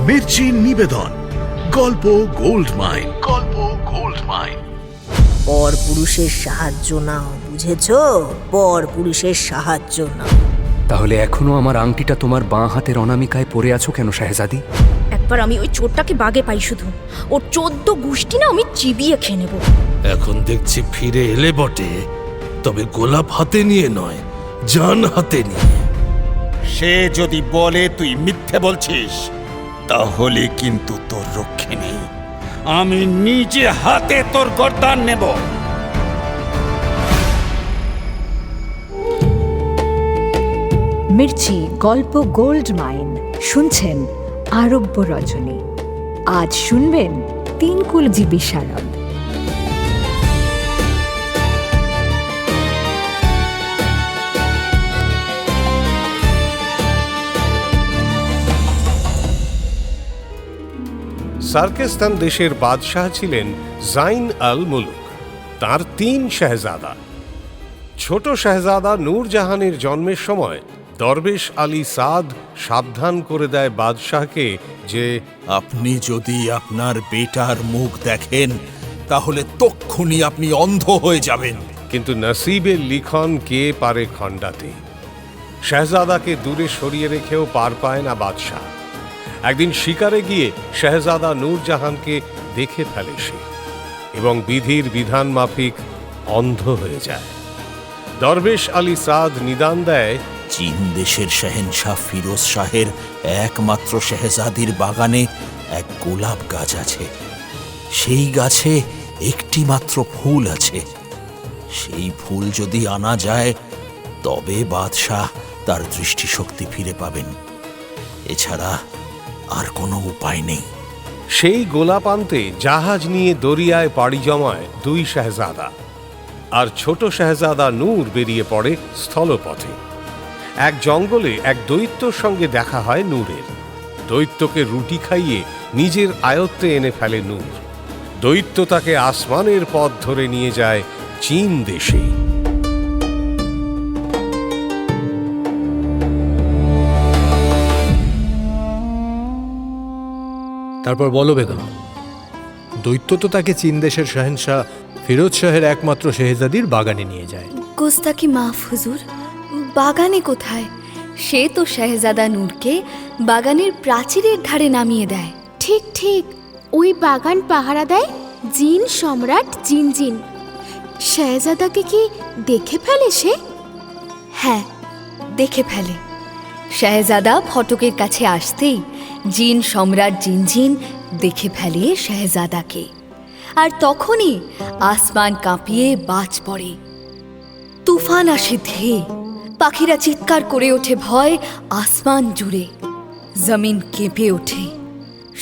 মির্চি নিবেদন গল্প gold mine. গল্প গোল্ড মাইন। পর পুরুষের সাহায্য নাও, বুঝেছো? পর পুরুষের সাহায্য নাও। তাহলে এখনো আমার আংটিটা তোমার বাঁ হাতের অনামিকায় পরে আছো কেন শাহজাদি? একবার আমি ওই চোরটাকে বাগে পাই, শুধু ওর 14 গোষ্ঠী না আমি চিবিয়ে খেয়ে নেব। এখন দেখছি ফিরে এলে বটে, তবে গোলাপ হাতে নিয়ে নয়, জান হাতে নিয়ে। সে যদি বলে তুই মিথ্যে বলছিস, তাহলে কিন্তু তোর রক্ষে নেই। আমি নিজে হাতে তোর গর্দান নেব। মির্চি গল্প গোল্ড মাইন শুনছেন আরব্য রজনী। আজ শুনবেন তিনকুলজি বিশারদ। সার্কেস্তান দেশের বাদশাহ ছিলেন জাইন আল মুলুক। তার 3 শাহজাদা। ছোট শাহজাদা নূরজাহানের জন্মের সময় দরবেশ আলী সাদ সাবধান করে দেয় বাদশাহকে যে আপনি যদি আপনার বেটার মুখ দেখেন, তাহলে তক্ষুনি আপনি অন্ধ হয়ে যাবেন। কিন্তু নসিবের লিখন কে পারে খণ্ডাতে। শাহজাদাকে দূরে সরিয়ে রেখেও পার পায় না বাদশাহ। একদিন শিকারে গিয়ে শাহজাদা নূরজাহানকে দেখে ফেলে সে, এবং বিধির বিধান মাফিক অন্ধ হয়ে যায়। দরবেশ আলী সাদ নিদান দেয়, চীন দেশের শাহেনশাহ ফিরোজ শাহের একমাত্র শাহজাদির বাগানে এক গোলাপ গাছ আছে। সেই গাছে একটি মাত্র ফুল আছে। সেই ফুল যদি আনা যায়, তবে বাদশাহ তার দৃষ্টিশক্তি ফিরে পাবেন। এছাড়া আর কোনো উপায় নেই। সেই গোলাপ আনতে জাহাজ নিয়ে দরিয়ায় পাড়ি জমায় 2 শাহজাদা, আর ছোট শাহজাদা নূর বেরিয়ে পড়ে স্থলপথে। এক জঙ্গলে এক দৈত্যর সঙ্গে দেখা হয় নূরের। দৈত্যকে রুটি খাইয়ে নিজের আয়ত্তে এনে ফেলে নূর। দৈত্য তাকে আসমানের পথ ধরে নিয়ে যায় চীন দেশে। তারপর বলো বেগম, দৈত্য তো তাকে চীন দেশের শাহেনশাহ ফিরোজ শাহের একমাত্র শেহজাদির বাগানে নিয়ে যায়। গোস্তাকি মাফ হুজুর, বাগানে কোথায়? সে তো শাহজাদা নূরকে বাগানের প্রাচীরের ধারে নামিয়ে দেয়। ঠিক ঠিক, ওই বাগান পাহারা দেয় জিন সম্রাট জিনজিন। শাহজাদাকে কি দেখে ফেলে সে? হ্যাঁ, দেখে ফেলে। শাহজাদা ফটকের কাছে আসতেই জিন সম্রাট জিনজিন দেখে ফেলে শাহজাদাকে, আর তখনই আসমান কাঁপিয়ে বাজ পড়ে। তুফান আসে ধেয়ে, পাখিরা চিৎকার করে ওঠে ভয় আসমান জুড়ে। জমিন কেঁপে ওঠে।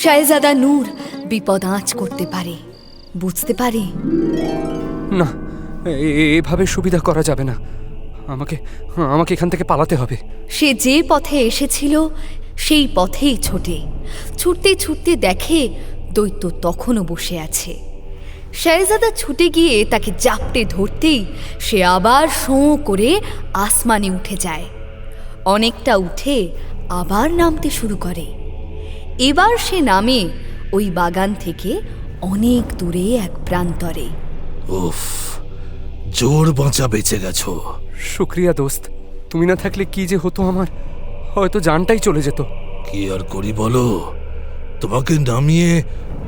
শাহজাদা নূর বিপদ আঁচ করতে পারে, বুঝতে পারে। না, এভাবে সুবিধা করা যাবে না। আমাকে এখান থেকে পালাতে হবে। সে যে পথে এসেছিল সেই পথেই ছোটে। ছুটতে ছুটতে দেখে দৈত্য তখনও বসে আছে। শাহজাদা ছুটে গিয়ে তাকে জাপটে ধরতেই সে আবার শোঁ করে আসমানে উঠে যায়। অনেকটা উঠে আবার নামতে শুরু করে। এবার সে নামে ওই বাগান থেকে অনেক দূরে এক প্রান্তরে। উফ, জোর বাঁচা বেঁচে গেছো। শুক্রিয়া দোস্ত, তুমি না থাকলে কি যে হতো আমার, হয়তো জানটাই চলে যেত। কি আর করি বলো, তোমাকে নামিয়ে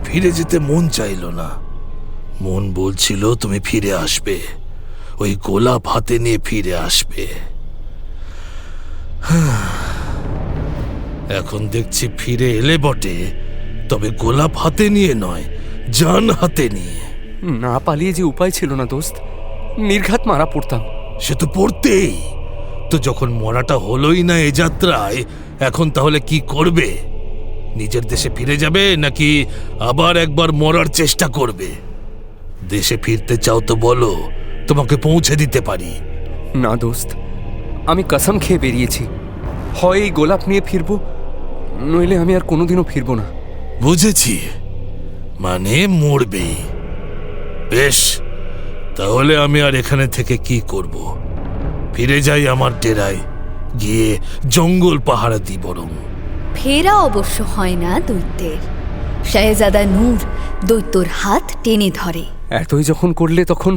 ফিরে যেতে মন চাইল না। মন বলছিল তুমি ফিরে আসবে, ওই গোলাপ হাতে নিয়ে ফিরে আসবে। এখন দেখছি ফিরে এলে বটে, তবে গোলাপ হাতে নিয়ে নয়, জান হাতে নিয়ে। না পালিয়ে যে উপায় ছিল না দোস্ত, নির্ঘাত মারা পড়তাম। সে তো পড়তেই তো, যখন মরাটা হলোই না এ যাত্রায়, এখন তাহলে কি করবে? নিজের দেশে ফিরে যাবে নাকি আবার একবার মরার চেষ্টা করবে? দেশে ফিরতে চাও তো বলো, তোমাকে পৌঁছে দিতে পারি। না দোস্ত, আমি কসম খেয়ে বেরিয়েছি, হয় এই গোলাপ নিয়ে ফিরবো, নইলে আমি আর কোনোদিনও ফিরবো না। বুঝেছি, মানে মরবে। বেশ, তাহলে আমি আর এখানে থেকে কি করব? ফিরে যাই আমার ডেরায়, গিয়ে জঙ্গল পাহারা দিই বরং। ফেরা অবশ্য হয় না দৈত্যের। শাহেজাদা নূর দৈত্যর হাত টেনে ধরে। এতই যখন করলে তখন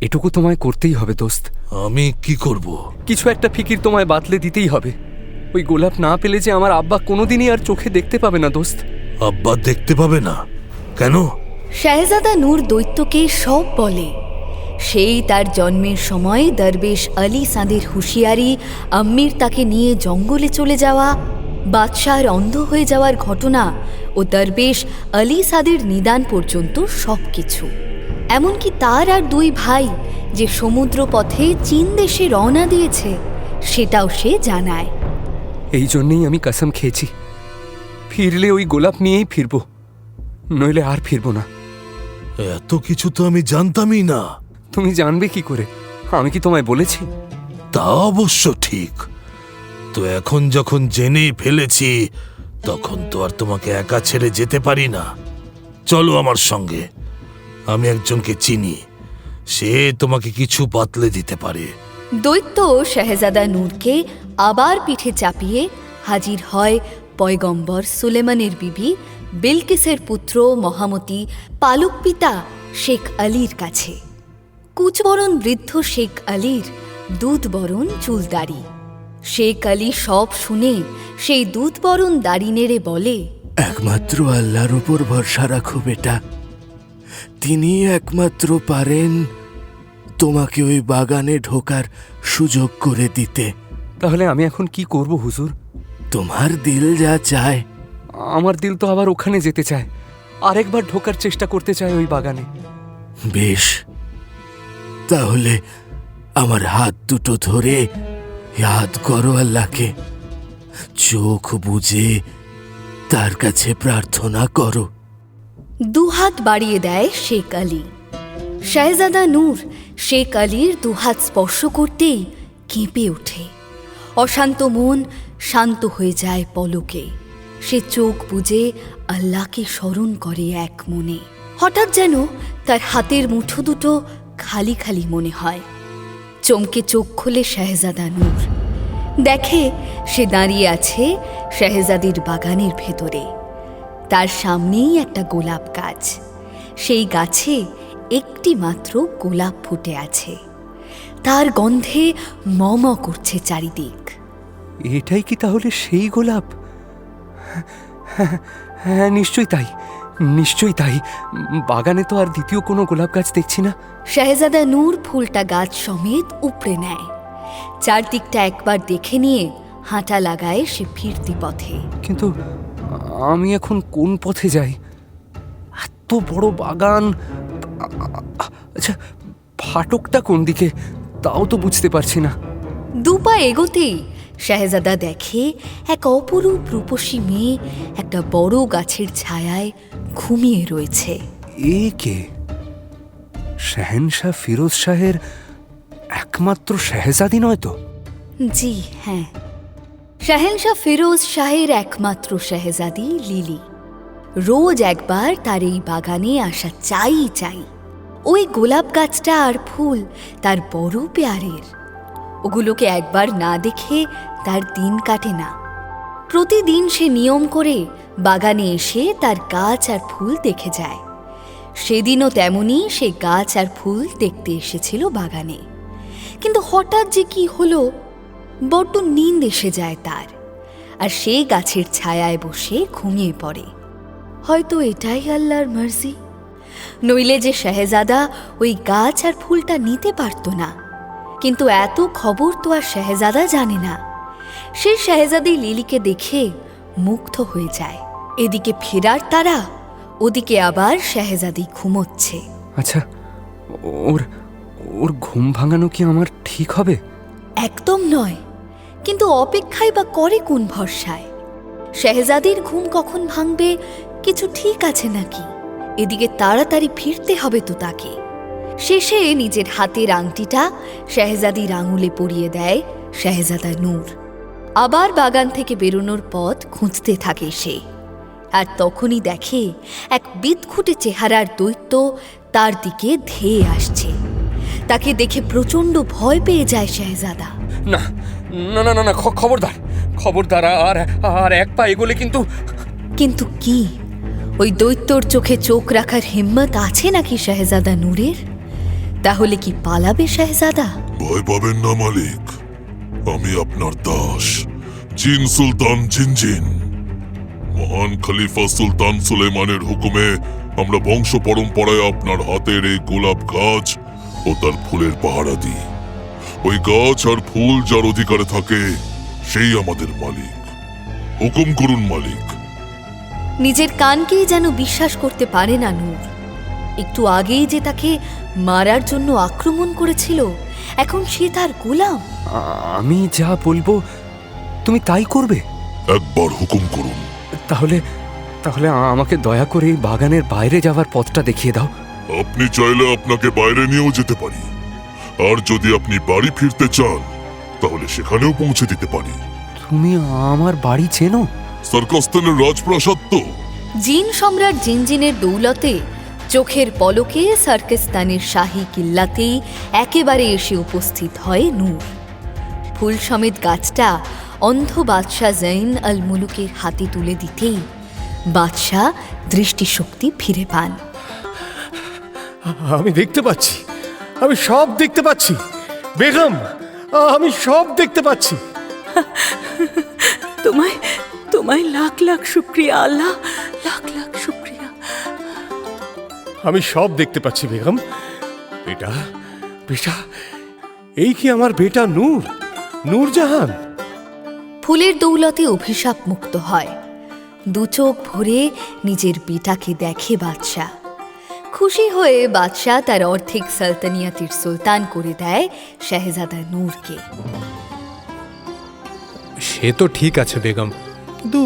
এটুকু তোমায় করতেই হবে দোস্ত। আমি কি করব? কিছু একটা ফিকির তোমায় বাতলে দিতেই হবে। ওই গোলাপ না পেলে যে আমার আব্বা কোনোদিনই আর চোখে দেখতে পাবে না দোস্ত। আব্বা দেখতে পাবে না কেন? শাহেজাদা নূর দৈত্যকে সব বলে। সেই তার জন্মের সময় দরবেশ আলী সাঁদের হুঁশিয়ারি, আম্মির তাকে নিয়ে জঙ্গলে চলে যাওয়া, বাদশার অন্ধ হয়ে যাওয়ার ঘটনা ও দরবেশ আলী সাদের নিদান পর্যন্ত সব কিছু। এমনকি তার আর দুই ভাই যে সমুদ্র পথে চীন দেশে রওনা দিয়েছে সেটাও সে জানায়। এই জন্যেই আমি কসম খেয়েছি, ফিরলে ওই গোলাপ নিয়েই ফিরবো, নইলে আর ফিরবো না। এত কিছু তো আমি জানতামই না। তুমি জানবে কি করে? আমি কি তোমায় বলেছি? তা অবশ্য ঠিক। তো এখন যখন জেনেই ফেলেছি তখন তো আর তোমাকে একা ছেড়ে যেতে পারি না। চলো আমার সঙ্গে, আমি একজনকে চিনি, সে তোমাকে কিছু বাতলে দিতে পারে। দৈত্য শাহেজাদা নূরকে আবার পিঠে চাপিয়ে হাজির হয় পয়গম্বর সুলেমানের বিবি বিলকিসের পুত্র মহামতি পালক পিতা শেখ আলীর কাছে। কুচবরণ বৃদ্ধ শেখ আলীর দুধবরণ চুলদাড়ি। শেখ আলী সব শুনে সেই দুধবরণ দাড়ি নেড়ে বলে, একমাত্র আল্লাহর উপর ভরসা রাখো বেটা, তিনি একমাত্র পারেন তোমাকে ওই বাগানে ঢোকার সুযোগ করে দিতে। তাহলে আমি এখন কি করব হুজুর? তোমার দিল যা চায়। আমার দিল তো আবার ওখানে যেতে চায়, আরেকবার ঢোকার চেষ্টা করতে চায় ওই বাগানে। বেশ, তাহলে আমার হাত দুটো ধরে ইয়াদ করো আল্লাহকে, চোখ বুজে তার কাছে প্রার্থনা করো। দুহাত বাড়িয়ে দেয় শেখ আলী। শাহেজাদা নূর শেখ আলীর দুহাত স্পর্শ করতেই কেঁপে ওঠে। অশান্ত মন শান্ত হয়ে যায় পলকে। সে চোখ বুজে আল্লাহকে স্মরণ করে এক মনে। হঠাৎ যেন তার হাতের মুঠো দুটো খালি খালি মনে হয়। চমকে চোখ খোলে শাহেজাদা নূর। দেখে সে দাঁড়িয়ে আছে শাহেজাদির বাগানের ভেতরে। তার সামনেই একটা গোলাপ গাছ। সেই গাছে একটি মাত্র গোলাপ ফুটে আছে। তার গন্ধে মম করছে চারিদিক। এটাই কি তাহলে সেই গোলাপ? হ্যাঁ, নিশ্চয়ই তাই, নিশ্চয়ই তাই। বাগানে তো আর দ্বিতীয় কোনো গোলাপ গাছ দেখছি না। শাহেজাদা নূর ফুলটা গাছ সমেত উপড়ে নেয়। চারদিকটা একবার দেখে নিয়ে হাঁটা লাগায় সে ফিরতি পথে। কিন্তু আমি এখন কোন পথে যাই? এত বড় বাগান, আচ্ছা ফাটকটা কোন দিকে তাও তো বুঝতে পারছি না। দুপা এগোতেই শাহেজাদা দেখে এক অপরূপ রূপসী মেয়ে একটা বড় গাছের ছায়ায় ঘুমিয়ে রয়েছে। এ কে? শাহেনশাহ ফিরোজ শাহের একমাত্র শাহেজাদি নয় তো? জি হ্যাঁ, শাহেনশাহ ফিরোজ শাহের একমাত্র শাহেজাদি লিলি। রোজ একবার তার এই বাগানে আসা চাই। ওই গোলাপ গাছটা আর ফুল তার বড় পেয়ারের। ওগুলোকে একবার না দেখে তার দিন কাটে না। প্রতিদিন সে নিয়ম করে বাগানে এসে তার গাছ আর ফুল দেখে যায়। সেদিনও তেমনি সে গাছ আর ফুল দেখতে এসেছিল বাগানে। কিন্তু হঠাৎ যে কি হলো, বড্ড নিন্দ এসে যায় তার, আর সেই গাছের ছায়ায় বসে ঘুমিয়ে পড়ে। হয়তো এটাই আল্লাহর মর্জি, নইলে যে শাহেজাদা ওই গাছ আর ফুলটা নিতে পারত না। কিন্তু এত খবর তো আর শাহেজাদা জানে না। সে শাহেজাদি লিলিকে দেখে মুগ্ধ হয়ে যায়। এদিকে ফেরার তারা, ওদিকে আবার শাহেজাদি ঘুমোচ্ছে। আচ্ছা, ওর ঘুম ভাঙানো কি আমার ঠিক হবে? একদম নয়, কিন্তু অপেক্ষায় বা করে কোন ভরসায়? শাহেজাদির ঘুম কখন ভাঙবে কিছু ঠিক আছে নাকি? এদিকে তাড়াতাড়ি ফিরতে হবে তো তাকে। শেষে নিজের হাতের আংটিটা শাহেজাদির আঙুলে পরিয়ে দেয় শাহেজাদা নূর। আবার বাগান থেকে বেরোনোর পথ খুঁজতে থাকে সে। আর তখনই দেখে এক বিদঘুটে চেহারার দৈত্য তার দিকে ধেয়ে আসছে। তাকে দেখে প্রচণ্ড ভয় পেয়ে যায় শাহেজাদা। না না না না, খবরদার খবরদার, আর এক পা এগোলে কিন্তু। কিন্তু কি ওই দৈত্যর চোখে চোখ রাখার হিম্মত আছে নাকি শাহজাদা নূরের? তাহলে কি পালাবে শাহজাদা? ভয় পাবেন না মালিক, আমি আপনার দাস জিন সুলতান জিনজিন। মহান খলিফা সুলতান সুলেমানের হুকুমে আমরা বংশ পরম্পরায় আপনার হাতের এই গোলাপ গাছ ও তার ফুলের পাহারা দিই। ওই গাছ আর ফুল যার অধিকারে থাকে সেই আমাদের মালিক। হুকুম করুন মালিক। নিজের কানকেই যেন বিশ্বাস করতে পারে না নূর। একটু আগেই যে তাকে মারার জন্য আক্রমণ করেছিল, এখন সে তার গোলাম। আমি যা বলবো তুমি তাই করবে? একবার হুকুম করুন। তাহলে তাহলে আমাকে দয়া করে এই বাগানের বাইরে যাওয়ার পথটা দেখিয়ে দাও। আপনি চাইলে আপনাকে বাইরে নিয়েও যেতে পারি, আর যদি আপনি বাড়ি ফিরতে চান তাহলে সেখানেও পৌঁছে দিতে পারি। তুমি আমার বাড়ি চেনো? সার্কাস্তানের রাজপ্রাসাদ তো। জিন সম্রাট জিনজিনের দৌলতে চোখের পলকে সার্কিস্তানের শাহী কিল্লাতেই একেবারে এসে উপস্থিত হয় নূর। ফুল সমেত গাছটা অন্ধ বাদশাহ জৈন আল মুলুকের হাতে তুলে দিতেই বাদশাহ দৃষ্টিশক্তি ফিরে পান। আমি দেখতে পাচ্ছি, আমি সব দেখতে পাচ্ছি বেগম, আমি সব দেখতে পাচ্ছি। তোমায় তোমায় লাখ লাখ শুক্রিয়া আল্লাহ, লাখ লাখ শুক্রিয়া। আমি সব দেখতে পাচ্ছি বেগম। বেটা, বেটা, এই কি আমার বেটা নূর, নূরজাহান? ফুলের দৌলতে অভিশাপ মুক্ত হয়। দু চোখ ভরে নিজের বেটাকে দেখে বাদশাহ। খুশি হয়ে বাদশাহ তার অর্ধেক সালতানিয়াতের সুলতান করে দেয় শাহজাদা নূরকে। সে তো ঠিক আছে বেগম, কিন্তু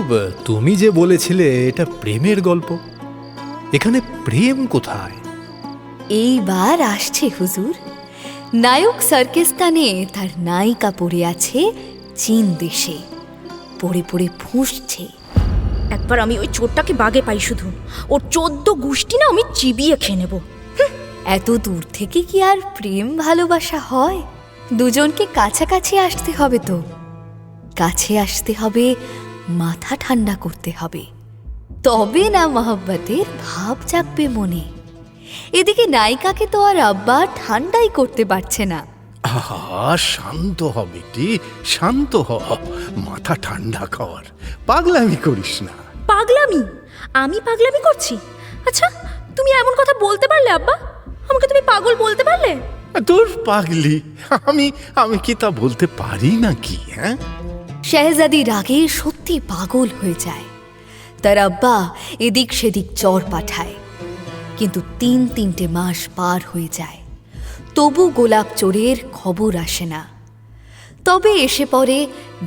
তুমি যে বলেছিলে এটা প্রেমের গল্প, এখানে প্রেম কোথায়? এইবার আসছে হুজুর। নায়ক সার্কিস্তানে তার নায়িকা পড়ে আছে চীন দেশে, পড়ে পড়ে ফুঁসছে। একবার আমি ওই চোরটাকে বাগে পাই শুধু, ওর 14 গুষ্টি না আমি চিবিয়ে খেয়ে নেব। এত দূর থেকে কি আর প্রেম ভালোবাসা হয়? দুজনকে কাছাকাছি আসতে হবে তো। কাছে আসতে হবে, মাথা ঠান্ডা করতে হবে, তবে না মহব্বতের ভাব জাগবে মনে। এদিকে নায়িকাকে তো আর আব্বা ঠান্ডাই করতে পারছে না। শান্ত হ বেটি, শান্ত হ, মাথা ঠান্ডা কর, পাগলামি করিস না। পাগলামি? আমি পাগলামি করছি? আচ্ছা, তুমি এমন কথা বলতে পারলে আব্বা? আমাকে তুমি পাগল বলতে পারলে? তোর পাগলি, আমি কি তা বলতে পারি নাকি? হ্যাঁ, শাহজাদি রাগে সত্যি পাগল হয়ে যায়। তার আব্বা এদিক সেদিক চর পাঠায়, কিন্তু 3-3টে মাস পার হয়ে যায়, তবু গোলাপ চোরের খবর আসে না। তবে এসে পড়ে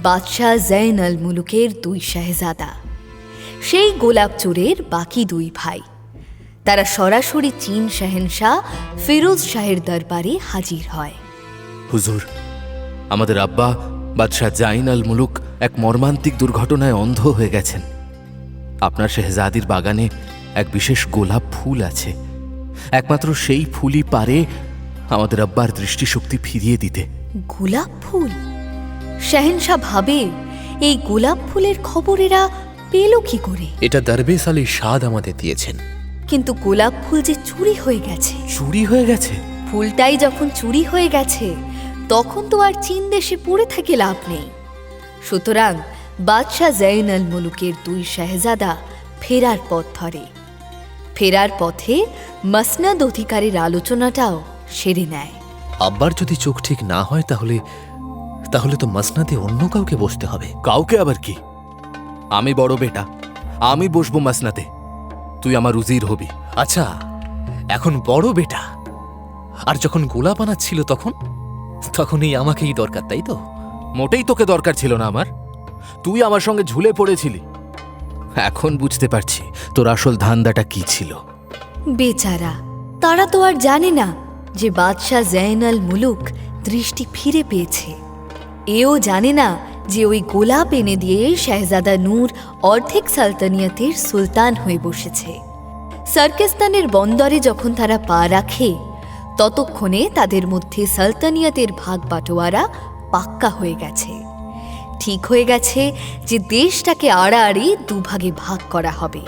বাদশাহ জৈন আল মুলুকের 2 শাহজাদা, সেই গোলাপ চোরের বাকি 2 ভাই। তারা সরাসরি চীন শাহেনশাহ ফিরোজ শাহের দরবারে হাজির হয়। হুজুর, আমাদের আব্বা বাদশাহ জাইন আল মুলুক এক মর্মান্তিক দুর্ঘটনায় অন্ধ হয়ে গেছেন। আপনার শেহজাদির বাগানে এক বিশেষ গোলাপ ফুল আছে, একমাত্র সেই ফুলই পারে আমাদের আব্বার দৃষ্টিশক্তি ফিরিয়ে দিতে। গোলাপ ফুল? শাহেনশাহ ভাবে এই গোলাপ ফুলের খবর এরা পেল কি করে? এটা দরবেশ আলী শাদ আমাদের দিয়েছেন। কিন্তু গোলাপ ফুল যে চুরি হয়ে গেছে। চুরি হয়ে গেছে? ফুলটাই যখন চুরি হয়ে গেছে, তখন তো আর চীন দেশে পড়ে থেকে লাভ নেই। সুতরাং বাদশাহ জৈন আল মুলুকের 2 শাহজাদা ফেরার পথ ধরে। ফেরার পথে মসনদ অধিকারের আলোচনাটাও সেরে নেয়। আব্বার যদি চোখ ঠিক না হয় তাহলে তো মসনদে অন্য কাউকে বসতে হবে। কাউকে আবার কি? আমি বড় বেটা, আমি বসবো মাসনাতে, তুই আমার উজির হবি। আচ্ছা, এখন বড় বেটা, আর যখন গোলাপ আনাচ্ছিল তখনই আমাকেই দরকার, তাই তো? মোটেই তোকে দরকার ছিল না আমার, তুই আমার সঙ্গে ঝুলে পড়েছিলি। এখন বুঝতে পারছি তোর আসল ধান্দাটা কি ছিল। বেচারা, তারা তো আর জানে না যে বাদশাহ জৈন আল মুলুক দৃষ্টি ফিরে পেয়েছে। এও জানে না যে ওই গোলাপ এনে দিয়ে শাহজাদা নূর অর্ধেক সালতানিয়াতের সুলতান হয়ে বসেছে। সার্কিস্তানের বন্দরে যখন তারা পা রাখে, ততক্ষণে তাদের মধ্যে সালতানিয়াতের ভাগ বাটোয়ারা পাক্কা হয়ে গেছে। ঠিক হয়ে গেছে যে দেশটাকে আড়াআড়ি দুভাগে ভাগ করা হবে,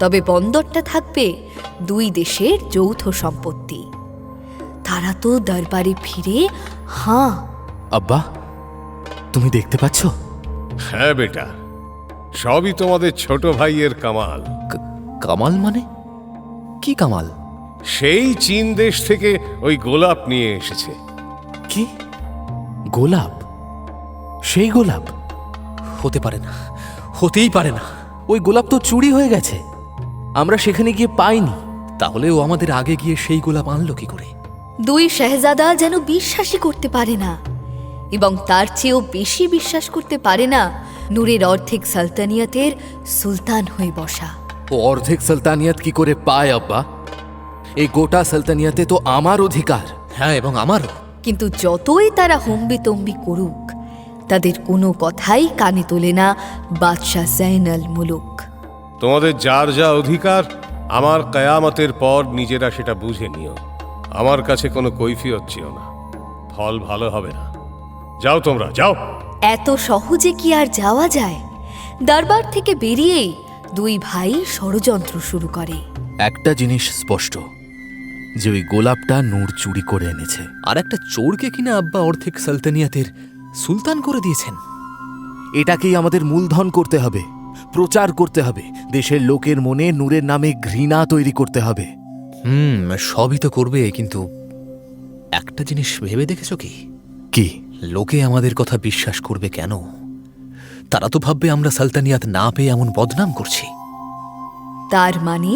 তবে বন্দরটা থাকবে দুই দেশের যৌথ সম্পত্তি। তারা তো দরবারে ফিরে হাঁ। আব্বা, তুমি দেখতে পাচ্ছ? হ্যাঁ বেটা, সবই তোমাদের ছোট ভাইয়ের কামাল। কামাল মানে কি কামাল? সেই চীন দেশ থেকে ওই গোলাপ নিয়ে এসেছে। কি গোলাপ? সেই গোলাপ? হতে পারে না, হতেই পারে না। ওই গোলাপ তো চুরি হয়ে গেছে, আমরা সেখানে গিয়ে পাইনি। তাহলে ও আমাদের আগে গিয়ে সেই গোলাপ আনলো কি করে? দুই শাহজাদা যেন বিশ্বাসই করতে পারে না, এবং তার চেয়েও বেশি বিশ্বাস করতে পারে না নূরের অর্ধেক সালতানিয়াতের সুলতান হয়ে বসা। ও অর্ধেক সালতানিয়াত কি করে পায় আব্বা? এই গোটা সালতানিয়াতে তো আমার অধিকার। হ্যাঁ, এবং আমারও। কিন্তু যতই তারা হম্বিতম্বি করুক, তাদের কোনো কথাই কানে তোলে না বাদশাহ জাইনাল মুলুক। তোমাদের যার যা অধিকার, আমার কায়ামতের পর নিজেরা সেটা বুঝে নিও। আমার কাছে কোনো কৈফিয়ত চেও না, ফল ভালো হবে না। যাও তোমরা, যাও। এত সহজে কি আর যাওয়া যায়? দরবার থেকে বেরিয়েই দুই ভাই ষড়যন্ত্র শুরু করে। একটা জিনিস স্পষ্ট, যে ওই গোলাপটা নূর চুরি করে এনেছে। আর একটা চোরকে কিনা আব্বা অর্ধেক সালতানিয়াতের সুলতান করে দিয়েছেন। এটাকেই আমাদের মূলধন করতে হবে, প্রচার করতে হবে, দেশের লোকের মনে নূরের নামে ঘৃণা তৈরি করতে হবে। সবই তো করবে, কিন্তু একটা জিনিস ভেবে দেখেছো কি? কি? লোকে আমাদের কথা বিশ্বাস করবে কেন? তারা তো ভাববে আমরা সালতানিয়াত না পেয়ে এমন বদনাম করছি। তার মানে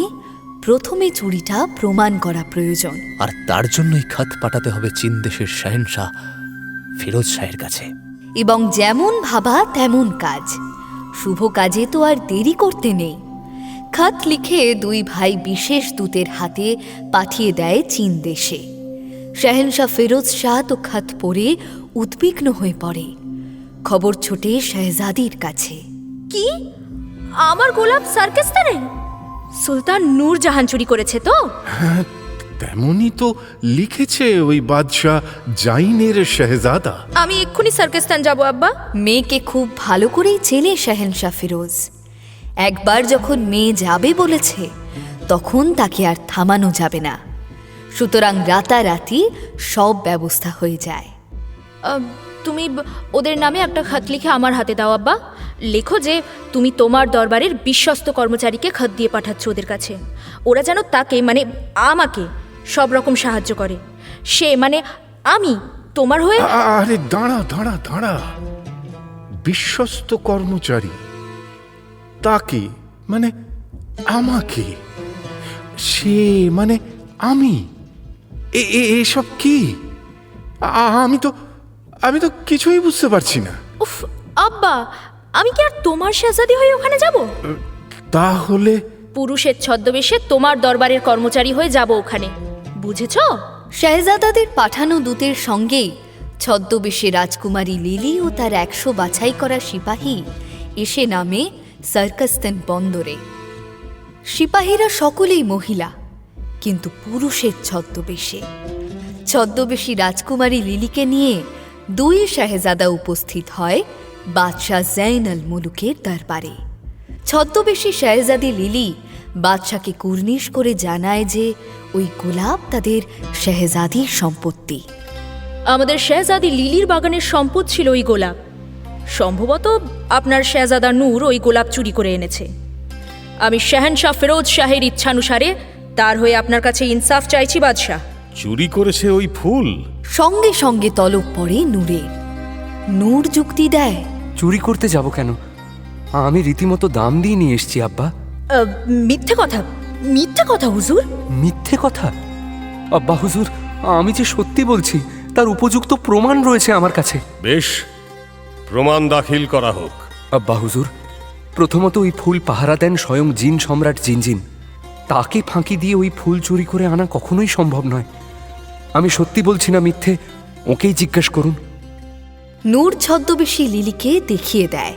প্রথমে চুরিটা প্রমাণ করা প্রয়োজন। আর তার জন্যই খাত পাঠাতে হবে চীন দেশের শাহেনশাহ ফিরোজ শাহের কাছে। এবং যেমন ভাবা তেমন কাজ। শুভ কাজে তো আর দেরি করতে নেই। খত লিখে দুই ভাই বিশেষ দূতের হাতে পাঠিয়ে দেয় চীন দেশে। শাহেনশাহ ফিরোজ শাহ তো খত পড়ে উদ্বিগ্ন হয়ে পড়ে। খবর ছোটে শাহজাদির কাছে। কি? আমার গোলাপ সার্কেস্তানে? সুলতান নূরজাহান চুরি করেছে তো? হ্যাঁ, তেমনই তো লিখেছে ওই বাদশাহ জাইনের শাহজাদা। আমি এক্ষুনি সার্কেস্তান যাব আব্বা। মেয়েকে খুব ভালো করেই চেনে শাহেনশাহ ফিরোজ। একবার যখন মেয়ে যাবে বলেছে, তখন তাকে আর থামানো যাবে না। সুতরাং রাতারাতি সব ব্যবস্থা হয়ে যায়। তুমি ওদের নামে একটা খত লিখে আমার হাতে দাও আব্বা। লেখো যে তুমি তোমার দরবারের বিশ্বস্ত কর্মচারীকে খত দিয়ে পাঠাচ্ছ ওদের কাছে। ওরা যেন তাকে, মানে আমাকে, সব রকম সাহায্য করে। সে মানে আমি তোমার হয়ে। আরে দাঁড়া দাঁড়া দাঁড়া, বিশ্বস্ত কর্মচারী তাকে মানে আমাকে, সে মানে আমি, এসব কি? আমি তো কিছুই বুঝতে পারছি না। উফ আব্বা, আমি কি আর তোমার শাহজাদি হয়ে ওখানে যাব? তাহলে পুরুষের ছদ্মবেশে তোমার দরবারের কর্মচারী হয়ে যাব ওখানে, বুঝেছো? শাহজাদাদের পাঠানো দূতের সঙ্গেই ছদ্মবেশে রাজকুমারী লিলি ও তার 100 বাছাই করা সিপাহী এসে নামে সার্কাস্তান বন্দরে। সিপাহীরা সকলেই মহিলা, কিন্তু পুরুষের ছদ্মবেশে। ছদ্মবেশী রাজকুমারী লিলিকে নিয়ে দুই শাহজাদা উপস্থিত হয় বাদশাহ জাইনাল মুলুকের দরবারে। ছদ্মবেশী শাহজাদি লিলি বাদশাকে কুর্নিশ করে জানায় যে ওই গোলাপ তাদের শাহজাদির সম্পত্তি। আমাদের শাহজাদি লিলির বাগানের সম্পদ ছিল ওই গোলাপ। সম্ভবত আপনার শাহজাদা নূর ওই গোলাপ চুরি করে এনেছে। আমি শাহেনশাহ ফিরোজ শাহের ইচ্ছানুসারে তার হয়ে আপনার কাছে ইনসাফ চাইছি বাদশাহ। চুরি করেছে ওই ফুল? সঙ্গে সঙ্গে তলব পড়ে নূরের। নূর যুক্তি দেয়, চুরি করতে যাব কেন? আমি রীতিমতো দাম দিয়ে নিয়ে এসছি আব্বা। মিথ্যে কথা, মিথ্যে কথা হুজুর। মিথ্যে কথা? আব্বা হুজুর, আমি যে সত্যি বলছি তার উপযুক্ত প্রমাণ রয়েছে আমার কাছে। বেশ, প্রমাণ দাখিল করা হোক। আব্বা হুজুর, প্রথমত ওই ফুল পাহারা দেন স্বয়ং জিন সম্রাট জিনজিন। তাকে ফাঁকি দিয়ে ওই ফুল চুরি করে আনা কখনোই সম্ভব নয়। আমি সত্যি বলছি না মিথ্যে, ওকেই জিজ্ঞেস করুন। নূর ছদ্মবেশী লিলিকে দেখিয়ে দেয়।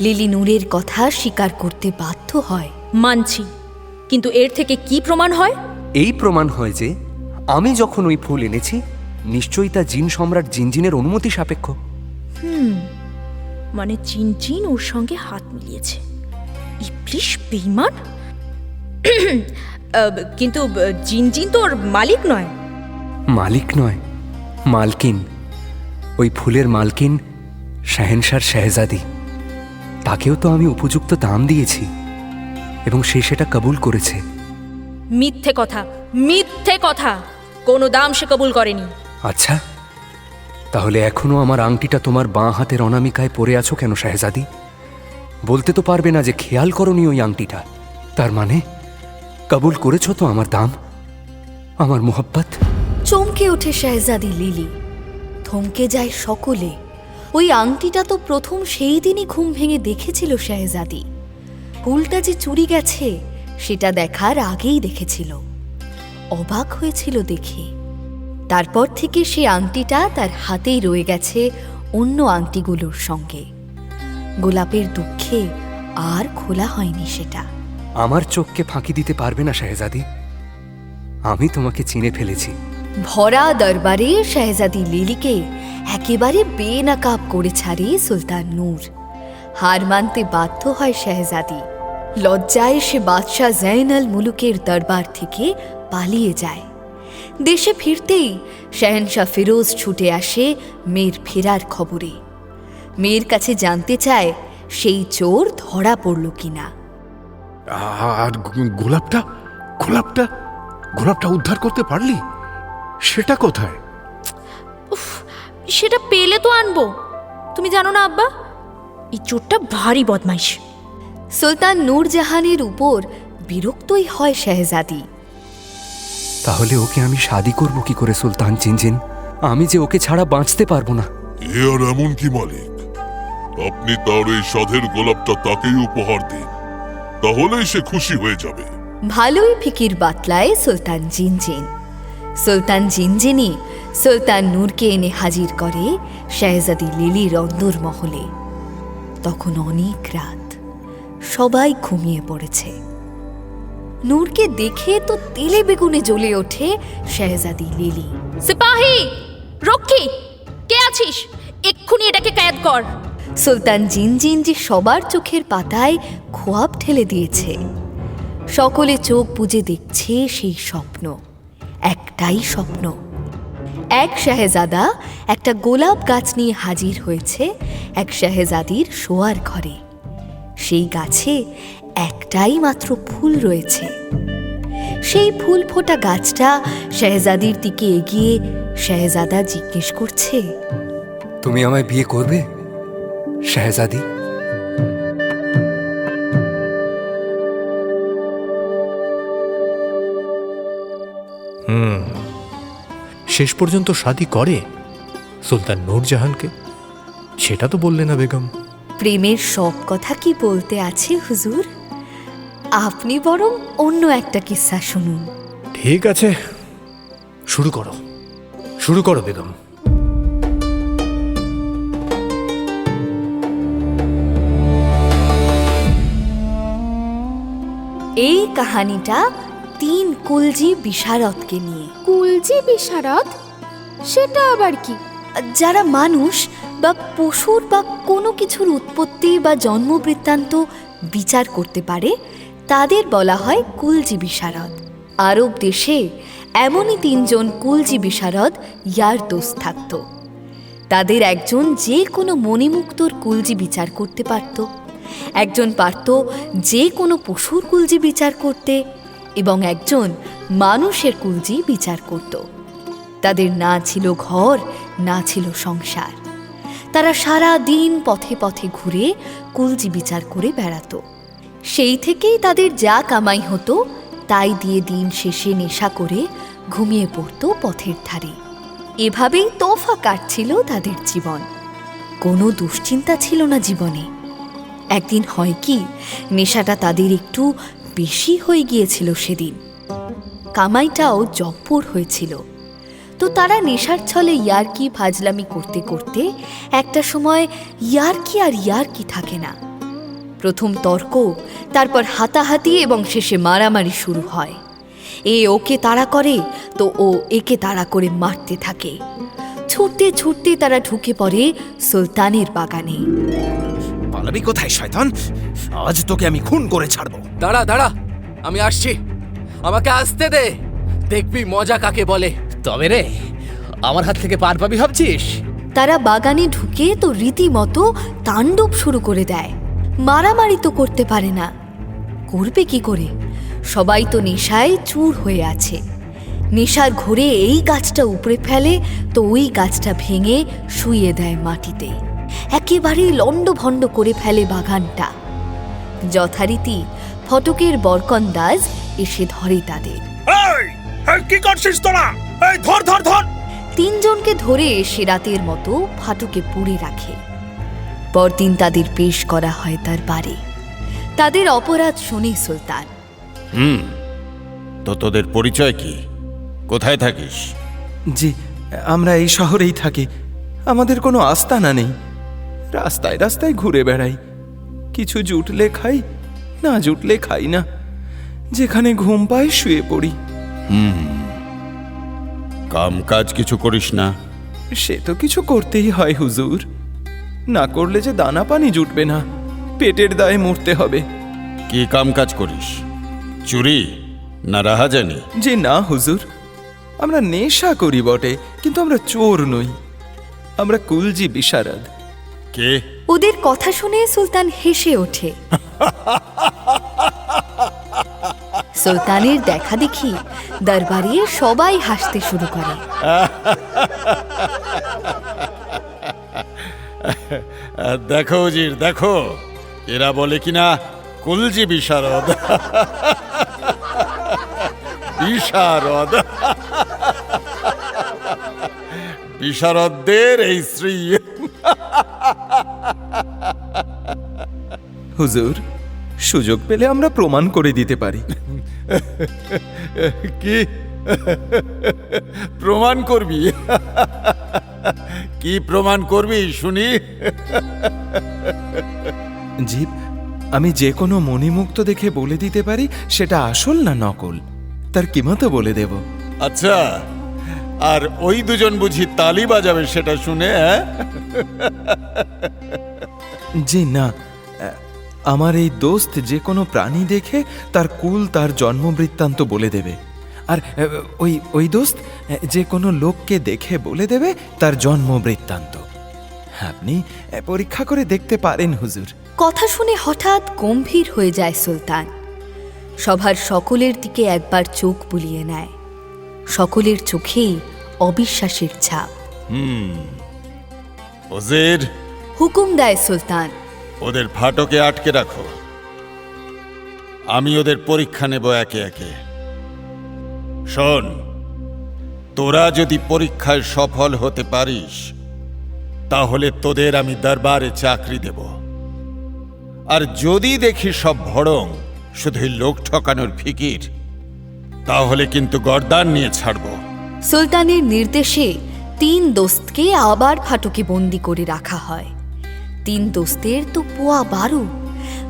লিলি নূরের কথা স্বীকার করতে বাধ্য হয়। মানছি, কিন্তু এর থেকে কি প্রমাণ হয়? এই প্রমাণ হয় যে আমি যখন ওই ফুল এনেছি, নিশ্চয়ই তা জিন সম্রাট জিনজিনের অনুমতি সাপেক্ষ। মানে জিনজিন ওর সঙ্গে হাত মিলিয়েছে। ইবলিশ বেঈমান। কিন্তু জিনজিন তো ওর মালিক নয়। মালিক নয়, মালকিন। ওই ফুলের মালকিন শাহেনশার শেহজাদি। তাকেও তো আমি উপযুক্ত দাম দিয়েছি এবং সে সেটা কবুল করেছে। মিথ্যে কথা, মিথ্যে কথা। কোনো দাম সে কবুল করেনি। আচ্ছা, তাহলে এখনো আমার আংটিটা তোমার বাঁ হাতের অনামিকায় পরে আছো কেন শেহজাদি? বলতে তো পারবে না যে খেয়াল করনি ওই আংটিটা। তার মানে কবুল করেছো তো আমার দাম, আমার মোহব্বত? চমকে ওঠে শেহজাদি লিলি, থমকে যায় সকলে। ওই আংটিটা তো প্রথম সেই দিনই ঘুম ভেঙে দেখেছিল শেহজাদি। ফুলটা যে চুরি গেছে সেটা দেখার আগেই দেখেছিল, অবাক হয়েছিল দেখে। তারপর থেকে সে আংটিটা তার হাতেই রয়ে গেছে অন্য আংটিগুলোর সঙ্গে। গোলাপের দুঃখে আর খোলা হয়নি সেটা। আমার চোখকে ফাঁকি দিতে পারবে না শেহজাদি, আমি তোমাকে চিনে ফেলেছি। ভরা দরবারে শেহজাদি লিলিকে একেবারে বেনাকাব করে ছাড়ে সুলতান নূর। হার মানতে বাধ্য হয় শেহজাদি। লজ্জায় সে বাদশাহ জৈন আল মুলুকের দরবার থেকে পালিয়ে যায়। দেশে ফিরতেই শাহেনশাহ ফিরোজ ছুটে আসে মেয়ের ফেরার খবরে। মেয়ের কাছে জানতে চায় সেই চোর ধরা পড়ল কিনা। আর গোলাপটা গোলাপটা গোলাপটা উদ্ধার করতে পারলি? সেটা কোথায়? সেটা পেলে তো আনবো। তুমি জানো না আব্বা, এই চোরটা ভারী বদমাইশ। সুলতান নূরজাহানের উপর বিরক্তই হয় শেহজাদি। তাহলে ওকে আমি শাদি করব কি করে সুলতান জিনজিন? আমি যে ওকে ছাড়া বাঁচতে পারবো না। এ আর এমন কি মালিক, আপনি তার এই সাধের গোলাপটা তাকেই উপহার দিন, তাহলেই সে খুশি হয়ে যাবে। ভালোই ফিকির বাতলায় সুলতান জিনজিন। সুলতান জিনজিনই সুলতান নূরকে এনে হাজির করে শেহজাদি লিলির অন্দর মহলে। তখন অনেক রাত, সবাই ঘুমিয়ে পড়েছে। নূরকে দেখে তো তেলে বেগুনে জ্বলে ওঠে শেহজাদি লিলি। সিপাহী, রক্ষী, কে আছিস? এক্ষুনি এটাকে কয়েদ কর। সুলতান জিনজিন যে সবার চোখের পাতায় খোয়াব ঠেলে দিয়েছে। সকলে চোখ বুজে দেখছে সেই স্বপ্ন, একটাই স্বপ্ন। এক শাহেজাদা একটা গোলাপ গাছ নিয়ে হাজির হয়েছে এক শাহেজাদির শোয়ার ঘরে। সেই গাছে একটাই মাত্র ফুল রয়েছে। সেই ফুল ফোটা গাছটা শাহেজাদির দিকে এগিয়ে শাহেজাদা জিজ্ঞেস করছে, তুমি আমায় বিয়ে করবে শাহেজাদি? শেষ পর্যন্ত শাদি করে সুলতান নূরজাহানকে? সেটা তো বললে না বেগম। প্রেমের সব কথা কি বলতে আছে হুজুর? আপনি বরং অন্য একটা কিস্সা শুনুন। ঠিক আছে, শুরু করো, শুরু করো বেগম। এই কাহিনীটা 3 কুলজি বিশারদকে নিয়ে। কুলজি বিশারদ? সেটা আবার কি? যারা মানুষ বা পশুর বা কোনো কিছুর উৎপত্তি বা জন্ম বৃত্তান্ত বিচার করতে পারে তাদের বলা হয় কুলজি বিশারদ। আরব দেশে এমনই 3 জন কুলজি বিশারদ ইয়ার দোস্ত থাকত। তাদের একজন যে কোনো মণিমুক্তর কুলজি বিচার করতে পারত, একজন পারত যে কোনো পশুর কুলজি বিচার করতে, এবং একজন মানুষের কুলজি বিচার করত। তাদের না ছিল ঘর, না ছিল সংসার। তারা সারা দিন পথে পথে ঘুরে কুলজি বিচার করে বেড়াত। সেই থেকেই তাদের যা কামাই হতো তাই দিয়ে দিন শেষে নেশা করে ঘুমিয়ে পড়ত পথের ধারে। এভাবেই তোফা কাটছিল তাদের জীবন। কোনো দুশ্চিন্তা ছিল না জীবনে। একদিন হয় কি, নেশাটা তাদের একটু বেশি হয়ে গিয়েছিল সেদিন। কামাইটাও জব্বর হয়েছিল। তো তারা নেশার ছলে ইয়ার্কি ফাজলামি করতে করতে একটা সময় ইয়ার্কি আর ইয়ার্কি থাকে না। প্রথম তর্ক, তারপর হাতাহাতি এবং শেষে মারামারি শুরু হয়। এ ওকে তাড়া করে তো ও একে তাড়া করে মারতে থাকে। ছুটতে ছুটতে তারা ঢুকে পড়ে সুলতানের বাগানে। পালাবি কোথায় শয়তান? আজ তোকে আমি খুন করে ছাড়বো। দাঁড়া দাঁড়া, আমি আসছি, আমাকে আসতে দে, দেখবি মজা কাকে বলে। তবে রে, আমার হাত থেকে পার পাবি ভাবছিস? তারা বাগানে ঢুকে তো রীতিমতো তাণ্ডব শুরু করে দেয়। মারামারি তো করতে পারে না, করবে কি করে? সবাই তো নেশায় চুর হয়ে আছে। নেশার ঘোরে এই গাছটা উপড়ে ফেলে তো ওই গাছটা ভেঙে শুইয়ে দেয় মাটিতে। একেবারে লণ্ডভণ্ড করে ফেলে বাগানটা। যথারীতি ফটকের বরকন্দাজ এসে ধরে তাদের। কি করছিস তোরা? ধর ধর ধর! তিনজনকে ধরে সে রাতের মতো ফাটকে পুড়ে রাখে। পরদিন তাদের পেশ করা হয় তার বাড়ি। তাদের অপরাধ শুনে সুলতান। তো তোদের পরিচয় কি? কোথায় থাকিস? জি, আমরা এই শহরেই থাকি। আমাদের কোনো আস্তানা নেই। রাস্তায় রাস্তায় ঘুরে বেড়াই। কিছু জুটলে খাই, না জুটলে খাই না। যেখানে ঘুম পাই শুয়ে পড়ি। কাম কাজ কিছু করিস না? সে তো কিছু করতেই হয় হুজুর। না করলে যে দানা পানি জুটবে না, পেটের দায়ে মরতে হবে। কি কাম কাজ করিস? চুরি না রাহাজানি? যে না হুজুর, আমরা নেশা করি বটে, কিন্তু আমরা চোর নই। আমরা কুলজি বিশারদ। কে? ওদের কথা শুনে সুলতান হেসে ওঠে। সুলতানের দেখা দেখি দরবারে সবাই হাসতে শুরু করে। দেখো উজির, দেখো, এরা বলে কিনা কুলজি বিশারদ। বিশারদ, বিশারদদের এই শ্রী। হুজুর, সুযোগ পেলে আমরা প্রমাণ করে দিতে পারি। কি প্রমাণ করবি? কি প্রমাণ করবি শুনি? জি, আমি যে কোনো মণিমুক্ত দেখে বলে দিতে পারি সেটা আসল না নকল। তার কিমতও বলে দেব। আচ্ছা, আর ওই দুজন বুঝি তালি বাজাবে সেটা শুনে? জি না, আমার এই দোস্ত যে কোনো প্রাণী দেখে তার কুল, তার জন্ম বৃত্তান্ত বলে দেবে। আর ওই দোস্ত যে কোনো লোককে দেখে বলে দেবে তার জন্ম বৃত্তান্ত। আপনি পরীক্ষা করে দেখতে পারেন হুজুর। কথা শুনে হঠাৎ গম্ভীর হয়ে যায় সুলতান। সভার সকলের দিকে একবার চোখ বুলিয়ে নেয়। সকলের চোখেই অবিশ্বাসের ছাপ। ওজির, হুকুম দেয় সুলতান। ওদের ফাটকে আটকে রাখো। আমি ওদের পরীক্ষা নেব একে একে। শোন, তোরা যদি পরীক্ষায় সফল হতে পারিস তাহলে তোদের আমি দরবারে চাকরি দেব। আর যদি দেখি সব ভড়ং, শুধুই লোক ঠকানোর ফিকির, তাহলে কিন্তু গর্দান নিয়ে ছাড়ব। সুলতানের নির্দেশে 3 দোস্তকে আবার ফাটকে বন্দি করে রাখা হয়। 3 দোস্তের তো পোয়া 12,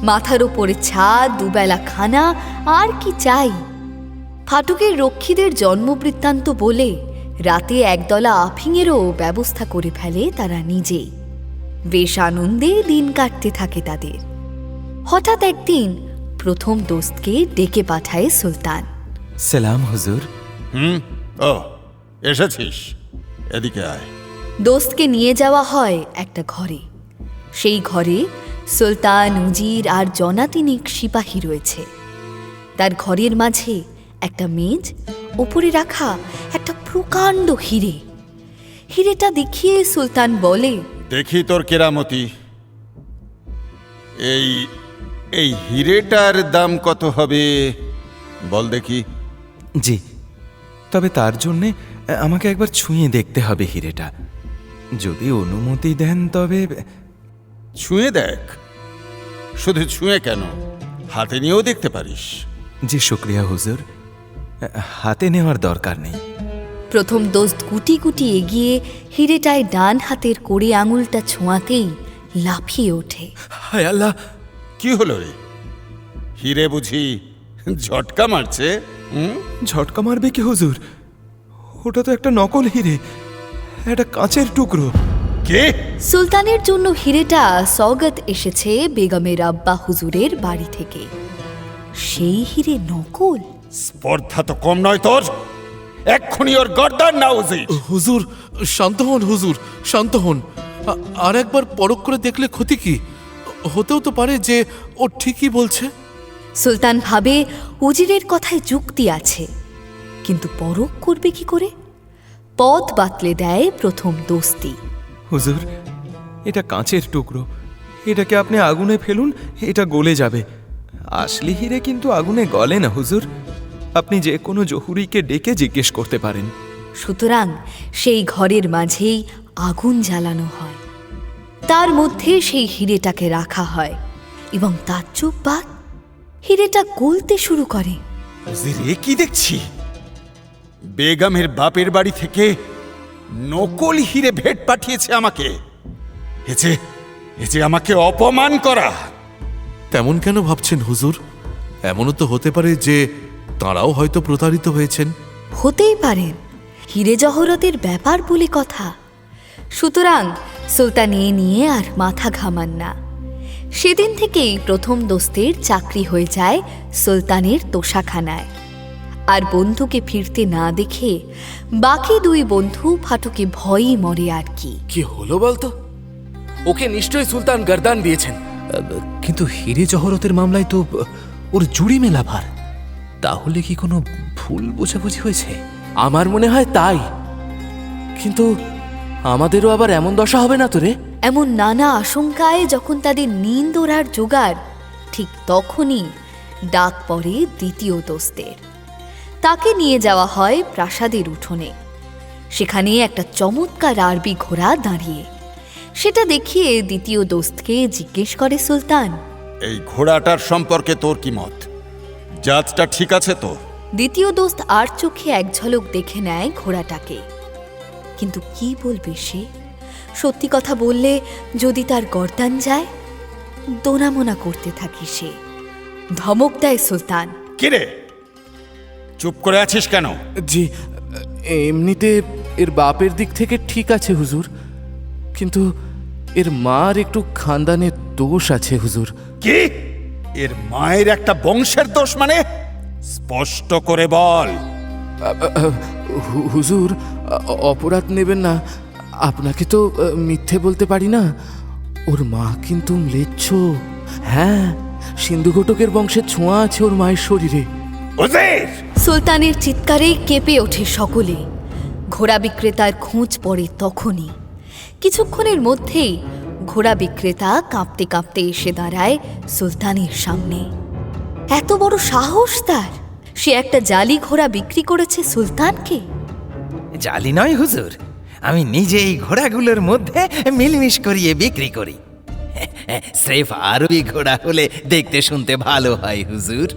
মাথার ওপরে ছাদ, দুবেলা খানা, আর কি চাই? ফাটকের রক্ষীদের জন্মবৃত্তান্ত বলে রাতে একদলা আফিংয়েরও ব্যবস্থা করে ফেলে তারা নিজেই। বেশ আনন্দে দিন কাটতে থাকে তাদের। হঠাৎ একদিন প্রথম দোস্তকে ডেকে পাঠায় সুলতান। সালাম হুজুর। ও এসেছিস, এদিকে আয়। দোস্তকে নিয়ে যাওয়া হয় একটা ঘরে। সেই ঘরে সুলতান, উজির আর জনাতিনিক সিপাহী রয়েছে। তার ঘরের মাঝে একটা মেজ, উপরে রাখা একটা প্রকাণ্ড হিরে। হিরেটা দেখিয়ে সুলতান বলে, দেখি তোর কেরামতি। এই হিরেটার দাম কত হবে বল দেখি। জি, তবে তার জন্যে আমাকে একবার ছুঁয়ে দেখতে হবে হিরেটা। যদি অনুমতি দেন তবে। ছুঁয়ে দেখ? শুধু ছুঁয়ে কেন, হাতে নিয়েও দেখতে পারিস। জি শুক্রিয়া হুজুর, হাতে নেওয়ার দরকার নেই। প্রথম দোস্ত গুটি গুটি এগিয়ে হিরেটায় ডান হাতের কড়ি আঙুলটা ছোঁয়াতেই লাফিয়ে ওঠে। হায় আল্লাহ! কি হলো রে? হিরে বুঝি ঝটকা মারছে? ঝটকা মারবে কি হুজুর? ওটা তো একটা নকল হিরে। একটা কাঁচের টুকরো। কে? সুলতানের জন্য হিরেটা সওগাত এসেছে বেগমের আব্বা হুজুরের বাড়ি থেকে। সেই হিরে নকল। স্পর্ধা তো কম নয় তোর। এক্ষুনি ওর গর্দান না উজির। হুজুর শান্ত হন, হুজুর শান্ত হন। আর একবার পরখ করে দেখলে ক্ষতি কি? হতেও তো পারে যে ও ঠিকই বলছে। সুলতান ভাবে উজিরের কথায় যুক্তি আছে, কিন্তু পরখ করবে কি করে? পথ বাতলে দেয় প্রথম দোস্তি। হুজুর, এটা কাঁচের টুকরো, এটাকে আপনি আগুনে ফেলুন, এটা গলে যাবে। আসলি হিরে কিন্তু আগুনে গলে না হুজুর। আপনি যে কোনো জহুরিকে ডেকে জিজ্ঞেস করতে পারেন। সুতরাং সেই ঘরের মাঝেই আগুন জ্বালানো হয়, তার মধ্যে সেই হিরেটাকে রাখা হয় এবং তার চোখ বাদ হিরেটা গলতে শুরু করে। উজির, এ কি দেখছি? বেগমের বাপের বাড়ি থেকে নকল হিরে ভেট পাঠিয়েছে আমাকে। এ যে আমাকে অপমান করা। তেমন কেন ভাবছেন হুজুর? এমনও তো হতে পারে যে তাঁরাও হয়তো প্রতারিত হয়েছেন। হতেই পারেন, হিরে জহরতের ব্যাপার বলে কথা। সুতরাং সুলতান এ নিয়ে আর মাথা ঘামান না। সেদিন থেকেই প্রথম দোস্তের চাকরি হয়ে যায় সুলতানের তোষাখানায়। আর বন্ধুকে ফিরতে না দেখে বাকি দুই বন্ধু ফাটুকে ভয়ই মরে আর কি। কি হলো বলতো? ওকে নিশ্চয়ই সুলতান গর্দান দিয়েছেন। কিন্তু হিরে জহরতের মামলায় তো ওর জুড়ি মেলা ভার। তাহলে কি কোনো ভুল বোঝাবুঝি হয়েছে? আমার মনে হয় তাই। কিন্তু আমাদেরও আবার এমন দশা হবে না তো রে? এমন নানা আশঙ্কায় যখন তাদের নিন্দ ওড়ার জোগাড়, ঠিক তখনই ডাক পড়ে দ্বিতীয় দোস্তের। তাকে নিয়ে যাওয়া হয় প্রাসাদের উঠোনে। সেখানে একটা চমৎকার আরবি ঘোড়া দাঁড়িয়ে। সেটা দেখিয়ে দ্বিতীয় দোস্তকে জিজ্ঞেস করে সুলতান, এই ঘোড়াটার সম্পর্কে তোর কি মত? জাতটা ঠিক আছে তো? দ্বিতীয় দোস্ত আর চোখে এক ঝলক দেখে নেয় ঘোড়াটাকে। কিন্তু কি বলবে সে? সত্যি কথা বললে যদি তার গর্দান যায়? দোনামোনা করতে থাকি সে। ধমক দেয় সুলতান, কিরে চুপ করে আছিস কেন? জি, এমনিতে এর বাপের দিক থেকে ঠিক আছে হুজুর, কিন্তু এর মার একটু খানদানের দোষ আছে হুজুর। কি? এর মায়ের একটা বংশের দোষ মানে? স্পষ্ট করে বল। হুজুর, অপরাধ নেবেন না। আপনাকে তো মিথ্যে বলতে পারি না। ওর মা কিন্তু ম্লেচ্ছ। হ্যাঁ, সিন্ধু ঘটকের বংশের ছোঁয়া আছে ওর মায়ের শরীরে। সুলতানের চিৎকারে কেঁপে ওঠে সকলে। ঘোড়া বিক্রেতার খোঁজ পড়ে তখনই। কিছুক্ষণের মধ্যেই ঘোড়া বিক্রেতা কাঁপতে কাঁপতে এসে দাঁড়ায় সুলতানের সামনে। এত বড় সাহস তার! সে একটা জালি ঘোড়া বিক্রি করেছে সুলতানকে। জালি নয় হুজুর, আমি নিজেই ঘোড়াগুলোর মধ্যে মিলমিশ করিয়ে বিক্রি করি। স্রেফ আরবি ঘোড়া হলে দেখতে শুনতে ভালো হয় হুজুর,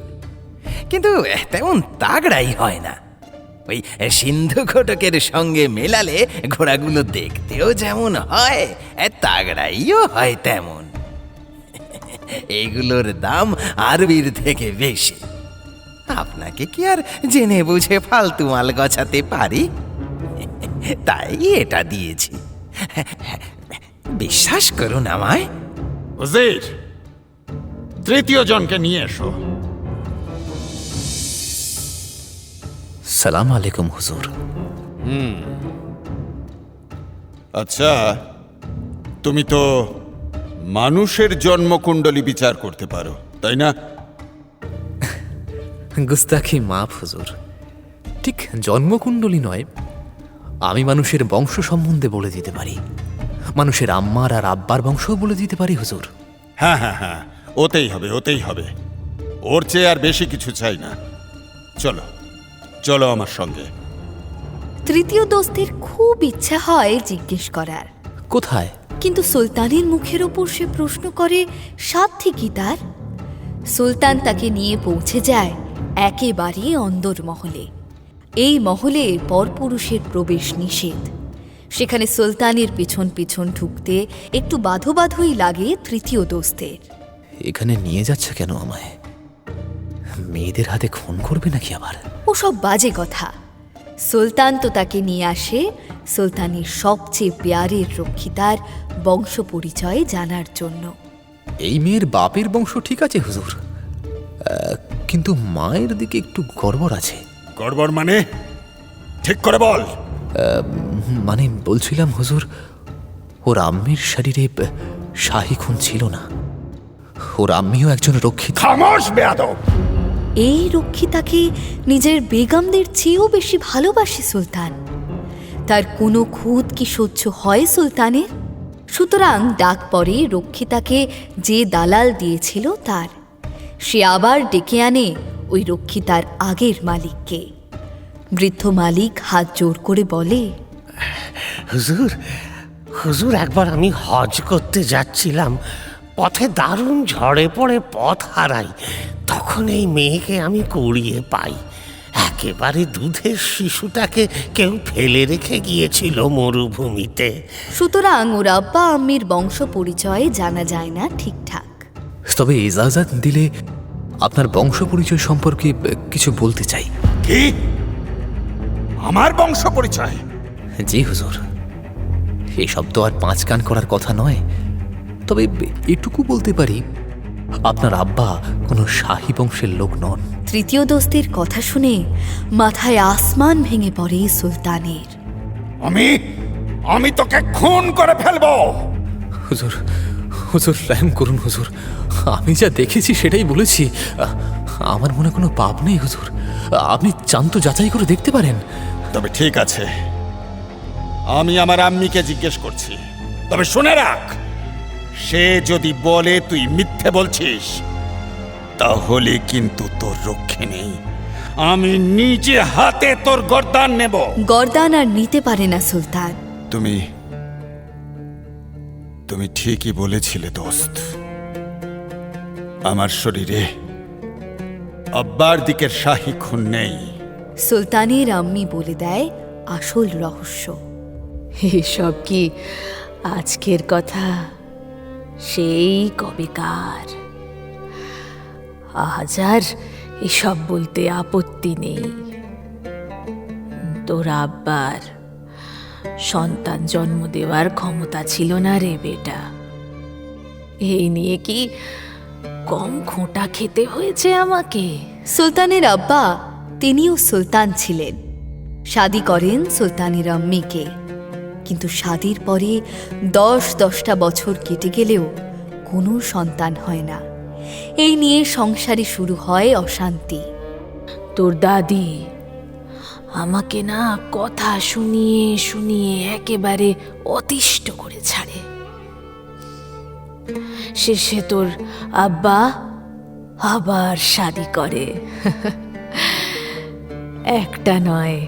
কিন্তু তেমন তাগড়াই হয় না। ওই সিন্ধু ঘটকের সঙ্গে মেলালে ঘোড়াগুলো দেখতেও যেমন হয়, তাগড়াইও হয় তেমন। এগুলোর দাম আরবির থেকে বেশি। আপনাকে কি আর জেনে বুঝে ফালতু মাল গছাতে পারি? তাই এটা দিয়েছি, বিশ্বাস করুন আমায়। উজির, তৃতীয় জনকে নিয়ে এসো। সালাম আলাইকুম হুজুর। আচ্ছা, তুমি তো মানুষের জন্মকুণ্ডলী বিচার করতে পারো, তাই না? গুস্তাখি মাফ হুজুর। ঠিক জন্মকুণ্ডলী নয়, আমি মানুষের বংশ সম্বন্ধে বলে দিতে পারি। মানুষের আম্মার আর আব্বার বংশও বলে দিতে পারি হুজুর। হ্যাঁ হ্যাঁ হ্যাঁ, ওতেই হবে, ওতেই হবে। ওর চেয়ে আর বেশি কিছু চাই না। চলো চলো আমার সঙ্গে। তৃতীয় দোস্তের খুব ইচ্ছা হয় জিজ্ঞেস করার, কোথায়? কিন্তু সুলতানের মুখের ওপর সে প্রশ্ন করে সাধ্যে কি তার? সুলতান তাকে নিয়ে পৌঁছে যায় একেবারে অন্দর মহলে। এই মহলে পরপুরুষের প্রবেশ নিষেধ। সেখানে সুলতানের পিছন পিছন ঢুকতে একটু বাধোবাধোই লাগে তৃতীয় দোস্তের। এখানে নিয়ে যাচ্ছে কেন আমায়? মেয়েদের হাতে খুন করবে নাকি আবার? ওসব বাজে কথা। সুলতান তো তাকে নিয়ে আসে সুলতানের সবচেয়ে পেয়ারের রক্ষিতার বংশ পরিচয় জানার জন্য। এই মেয়ের বাপের বংশ ঠিক আছে হুজুর, কিন্তু মায়ের দিকে একটু গড়বড় আছে। গড়বড় মানে? ঠিক করে বল। মানে বলছিলাম হুজুর, ওর আম্মির শরীরে শাহী খুন ছিল না, ওর আম্মিও একজন রক্ষিত। খামোশ বেয়াদব! এই রক্ষিতাকে নিজের বেগমদের চেয়েও বেশি ভালোবাসে সুলতান। তার কোনো খুঁত কি সহ্য হয় সুলতানের? সুতরাং ডাক পরে রক্ষিতাকে যে দালাল দিয়েছিল তার, সে আবার ডেকে আনে ওই রক্ষিতার আগের মালিককে। বৃদ্ধ মালিক হাত জোর করে বলে, হুজুর, হুজুর, একবার আমি হজ করতে যাচ্ছিলাম, পথে দারুণ ঝড়ে পড়ে পথ হারাই। তখন এই মেয়েকে আমি কুড়িয়ে পাই। একেবারে দুধের শিশুটাকে কেউ ফেলে রেখে গিয়েছিল মরুভূমিতে। সুতরাং ওর আব্বা আম্মির বংশ পরিচয় জানা যায় না ঠিকঠাক। তবে ইজাজত দিলে আপনার বংশ পরিচয় সম্পর্কে কিছু বলতে চাই। কি? আমার বংশ পরিচয়? জি হুজুর, এসব তো আর 5 কান করার কথা নয়, তবে এটুকু বলতে পারি আপনার আব্বা কোনো শাহী বংশের লোক নন। তৃতীয় দোস্তের কথা শুনে মাথায় আসমান ভেঙে পড়ে সুলতানের। আমি তোকে খুন করে ফেলবো। হুজুর, হুজুর রহম করুন হুজুর, আমি যা দেখেছি সেটাই বলেছি। আমার মনে কোনো পাপ নেই হুজুর, আপনি চান তো যাচাই করে দেখতে পারেন। তবে ঠিক আছে, আমি আমার আম্মিকে জিজ্ঞেস করছি। তবে শুনে রাখ, সে যদি বলে তুই মিথ্যে বলছিস, তাহলে কিন্তু তোর রক্ষে নেই। আমি নিজে হাতে তোর গর্দান নেব। গর্দান আর নিতে পারে না সুলতান। তুমি ঠিকই বলেছিলে দোস্ত। আমার শরীরে আব্বার দিকের শাহী খুন নেই। সুলতানের আম্মি বলে দেয় আসল রহস্য। এসব কি আজকের কথা? সেই কবেকার। আজ আর এসব বলতে আপত্তি নেই। তোর আব্বার সন্তান জন্ম দেওয়ার ক্ষমতা ছিল না রে বেটা। এই নিয়ে কি কম খোঁটা খেতে হয়েছে আমাকে? সুলতানের আব্বা তিনিও সুলতান ছিলেন, শাদি করেন সুলতানের আম্মিকে। কিন্তু শাদির পরে 10-10টা বছর কেটে গেলেও কোনো সন্তান হয় না। এই নিয়ে সংসারে শুরু হয় অশান্তি। তোর দাদি আমাকে না কথা শুনিয়ে শুনিয়ে একেবারে অতিষ্ঠ করে ছাড়ে। শেষে তোর আব্বা আবার শাদি করে। একটা নয়,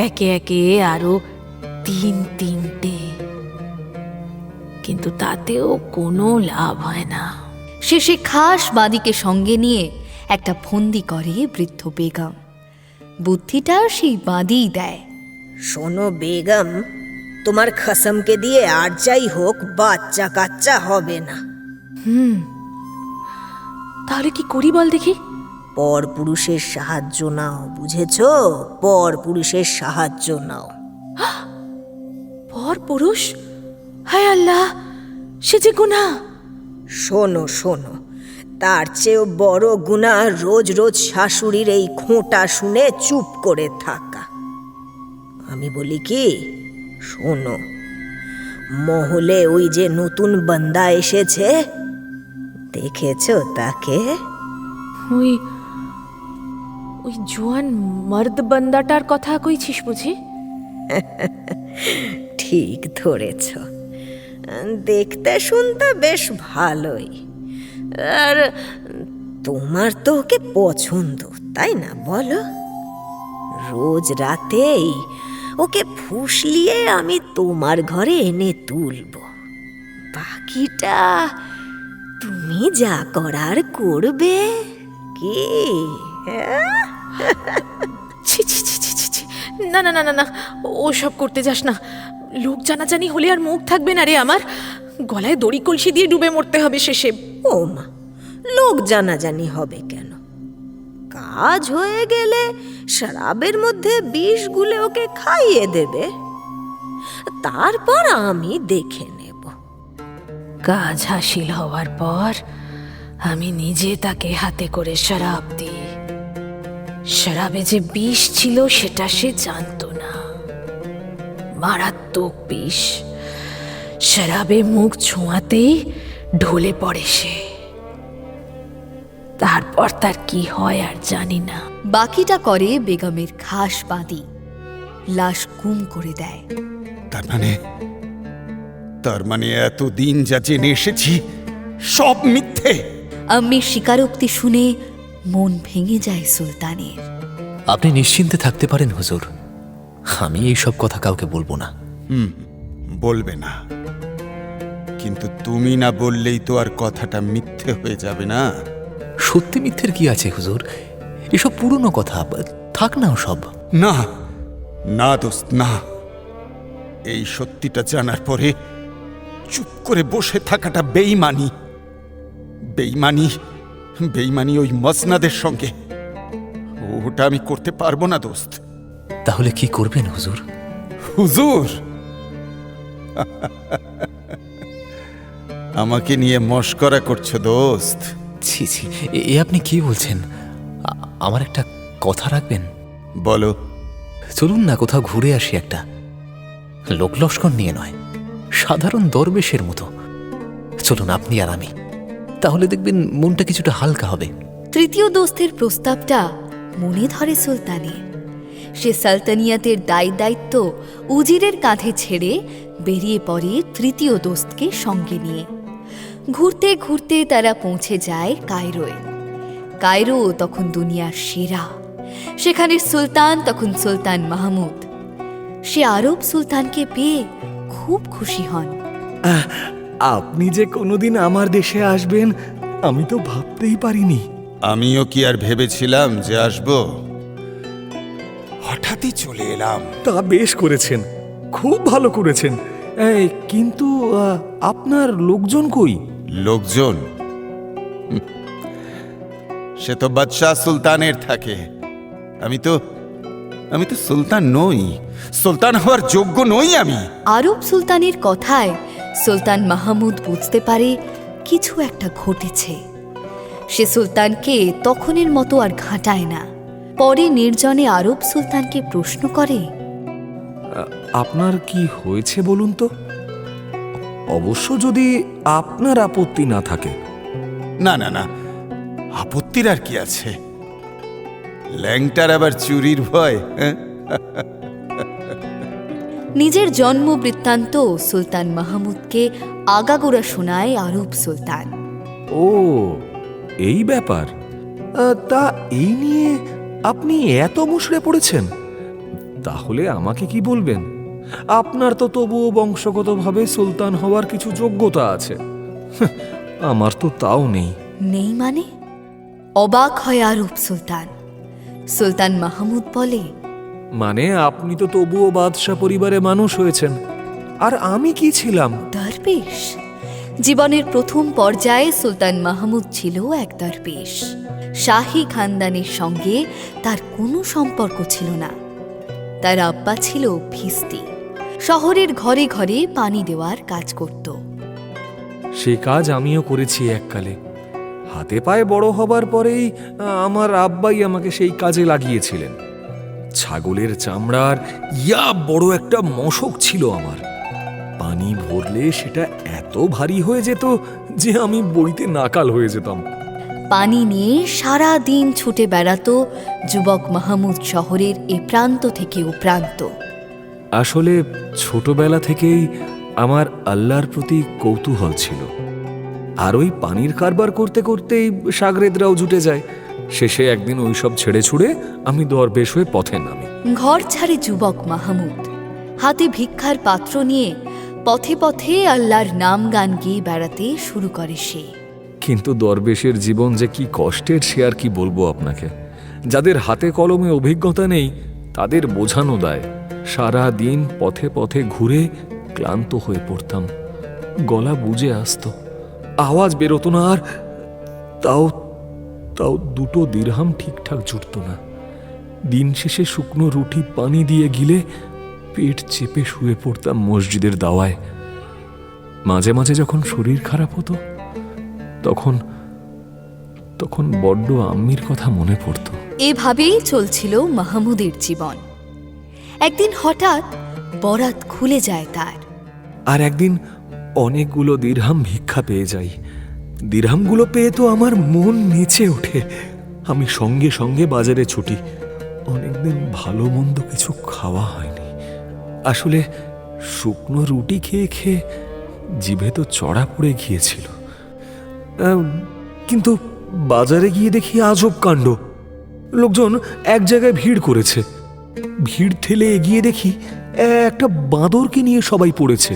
একে একে আরো 3-3টে, কিন্তু তাতেও কোনো লাভ হয় না। শেষে খাস বাদীকে সঙ্গে নিয়ে একটা ফন্দি করে বৃদ্ধ বেগম। বুদ্ধিটা সেই বাদীই দেয়। শোনো বেগম, তোমার খসমকে দিয়ে আর যাই হোক বাচ্চা কাচ্চা হবে না। তাহলে কি করি বল দেখি? পর পুরুষের সাহায্য নাও, বুঝেছো? পর পুরুষের সাহায্য নাও। পর পুরুষ? হায় আল্লাহ, সে যে গুনাহ। শোনো শোনো, তার চেয়েও বড় গুনাহ রোজ রোজ শাশুড়ির এই খোঁটা শুনে চুপ করে থাকা। আমি বলি কি, শোনো, মহলে ওই যে নতুন বান্দা এসেছে, দেখেছো তাকে? ওই জোয়ান মর্দ বান্দাটার কথা কইছিস বুঝি? ঠিক ধরেছ। দেখতে শুনতে বেশ ভালোই। আর তোমার তো ওকে পছন্দ, তাই না বলো? রোজ রাতেই ওকে ফুসলিয়ে আমি তোমার ঘরে এনে তুলব। বাকিটা তুমি যা করার করবে। কি? ছি ছি ছি ছি ছি ছি, না না না না না, ওসব করতে যাস না। লোক জানাজানি হলে আর মুখ থাকবে না রে আমার। গলায় দড়ি কলসি দিয়ে ডুবে মরতে হবে শেষে। ও মা, লোক জানাজানি হবে কেন? কাজ হয়ে গেলে শরাবের মধ্যে বিষ গুলে ওকে খাইয়ে দেবে। তারপর আমি দেখে নেব। কাজ হাসিল হওয়ার পর আমি নিজে তাকে হাতে করে শরাব দিই। শরাবে যে বিষ ছিল সেটা সে জানতো না, মারাত্মক বিষ। শরাবে মুখ ছোঁয়াতেই ঢলে পড়ে সে। তারপর তার কি হয় আর জানি না। বাকিটা করে বেগমের খাস বাদী, লাশ গুম করে দেয়। তার মানে এতদিন যা জেনে এসেছি সব মিথ্যে। আম্মির স্বীকারোক্তি শুনে মন ভেঙে যায় সুলতানের। আপনি নিশ্চিন্তে থাকতে পারেন হুজুর, আমি এইসব কথা কাউকে বলবো না। বলবে না, কিন্তু তুমি না বললেই তো আর কথাটা মিথ্যে হয়ে যাবে না। সত্যি মিথ্যের কি আছে হুজুর, এসব পুরনো কথা, থাক না সব। না না দোস্ত না, এই সত্যিটা জানার পরে চুপ করে বসে থাকাটা বেঈমানি। বেঈমানি বেঈমানি ওই মসনাদের সঙ্গে, ওটা আমি করতে পারবো না দোস্ত। তাহলে কি করবেন হুজুর? হুজুর আমাকে নিয়ে মশকরা করছো দোস্ত? ছি ছি, এ আপনি কি বলছেন? আমার একটা কথা রাখবেন? বলো। চলুন না কোথাও ঘুরে আসি, একটা লোকলস্কর নিয়ে নয়, সাধারণ দরবেশের মতো। চলুন আপনি আর আমি, তাহলে দেখবেন মনটা কিছুটা হালকা হবে। তৃতীয় দোস্তের প্রস্তাবটা মনে ধরে সুলতানের। সে সালতানিয়াতের দায়িত্ব উজিরের কাঁধে ছেড়ে বেরিয়ে পড়ে তৃতীয় দোস্তকে সঙ্গে নিয়ে। ঘুরতে ঘুরতে তারা পৌঁছে যায় কায়রোয়। কায়রো তখন দুনিয়ার সেরা, সেখানের সুলতান তখন সুলতান মাহমুদ। সে আরব সুলতানকে পেয়ে খুব খুশি হন। আপনি যে কোনোদিন আমার দেশে আসবেন আমি তো ভাবতেই পারিনি। আমিও কি আর ভেবেছিলাম যে আসবো, হঠাৎই চলে এলাম। তা বেশ করেছেন, খুব ভালো করেছেন। কিন্তু আপনার লোকজন কই? লোকজন সে তো বাদশাহ সুলতানের থাকে। আমি তো সুলতান নই, সুলতান হওয়ার যোগ্য নই আমি। আরব সুলতানের কথায় সুলতান মাহমুদ বুঝতে পারে কিছু একটা ঘটেছে। সে সুলতানকে তখনের মতো আর ঘাঁটায় না। পরে নির্জনে আরব সুলতানকে প্রশ্ন করে, আপনার কি হয়েছে বলুন তো, অবশ্য যদি আপনার আপত্তি না থাকে। না না না, আপত্তির আর কি আছে? ল্যাংটার আবার চুরির ভয়? নিজের জন্ম বৃত্তান্ত সুলতান মাহমুদকে আগাগোড়া শোনায় আরব সুলতান। ও এই ব্যাপার, তা এই নিয়ে আপনি এত মুষড়ে পড়েছেন? তাহলে আমাকে কি বলবেন? আপনার তো তবুও বংশগতভাবে সুলতান হওয়ার কিছু যোগ্যতা আছে, আমার তো তাও নেই। নেই মানে? অবাক হয় আরব সুলতান। সুলতান মাহমুদ বলে, মানে আপনি তো তবুও বাদশাহ পরিবারে মানুষ হয়েছেন, আর আমি কি ছিলাম? দরবেশ। জীবনের প্রথম পর্যায়ে সুলতান মাহমুদ ছিল এক দরবেশ। শাহী খানদানের সঙ্গে তার কোনো সম্পর্ক ছিল না। তার আব্বা ছিল ভিস্তি, শহরের ঘরে ঘরে পানি দেওয়ার কাজ করত। সে কাজ আমিও করেছি এককালে। হাতে পায়ে বড় হবার পরেই আমার আব্বাই আমাকে সেই কাজে লাগিয়েছিলেন। ছাগলের চামড়ার বড় একটা মশক ছিল আমার। পানি ভরলে সেটা এত ভারী হয়ে যেত যে আমি বইতে নাকাল হয়ে যেতাম। পানি নিয়ে সারা দিন ছুটে বেড়াতো যুবক মাহমুদ শহরের এ প্রান্ত থেকে ও প্রান্ত। আসলে ছোটবেলা থেকেই আমার আল্লাহর প্রতি কৌতূহল ছিল, আর ওই পানির কারবার করতে করতেই সাগরেদরাও জুটে যায়। শেষে একদিন ওইসব ছেড়ে ছুড়ে আমি দরবেশ হয়ে পথে নামি। ঘর ছাড়ে যুবক মাহমুদ। হাতে ভিক্ষার পাত্র নিয়ে পথে পথে আল্লাহর নাম গান গিয়ে বেড়াতে শুরু করে সে। কিন্তু দরবেশের জীবন যে কি কষ্টের সে আর কি বলবো আপনাকে। যাদের হাতে কলমে অভিজ্ঞতা নেই তাদের বোঝানো দায়। সারা দিন পথে পথে ঘুরে ক্লান্ত হয়ে পড়তাম, গলা বুজে আসতো, আওয়াজ বেরোতো না, আর তাও দুটো দিরহাম ঠিকঠাক জুটত না। দিন শেষে শুকনো রুটি পানি দিয়ে গিলে পেট চেপে শুয়ে পড়তাম মসজিদের দাওয়ায়। মাঝে মাঝে যখন শরীর খারাপ হতো তখন তখন বড্ড আম্মির কথা মনে পড়তো। এভাবেই চলছিল মাহমুদের জীবন। একদিন হঠাৎ বরাত খুলে যায় তার। আর একদিন অনেকগুলো দিরহাম ভিক্ষা পেয়ে যাই। দিরহামগুলো পেয়ে তো আমার মন নেচে ওঠে। আমি সঙ্গে সঙ্গে বাজারে ছুটি। অনেকদিন ভালো মন্দ কিছু খাওয়া হয়নি। আসলে শুকনো রুটি খেয়ে খেয়ে জিভে তো চড়া পড়ে গিয়েছিল। কিন্তু বাজারে গিয়ে দেখি আজব কাণ্ড। লোকজন এক জায়গায় ভিড় করেছে। ভিড় ঠেলে এগিয়ে দেখি একটা বাঁদরকে নিয়ে সবাই পড়েছে।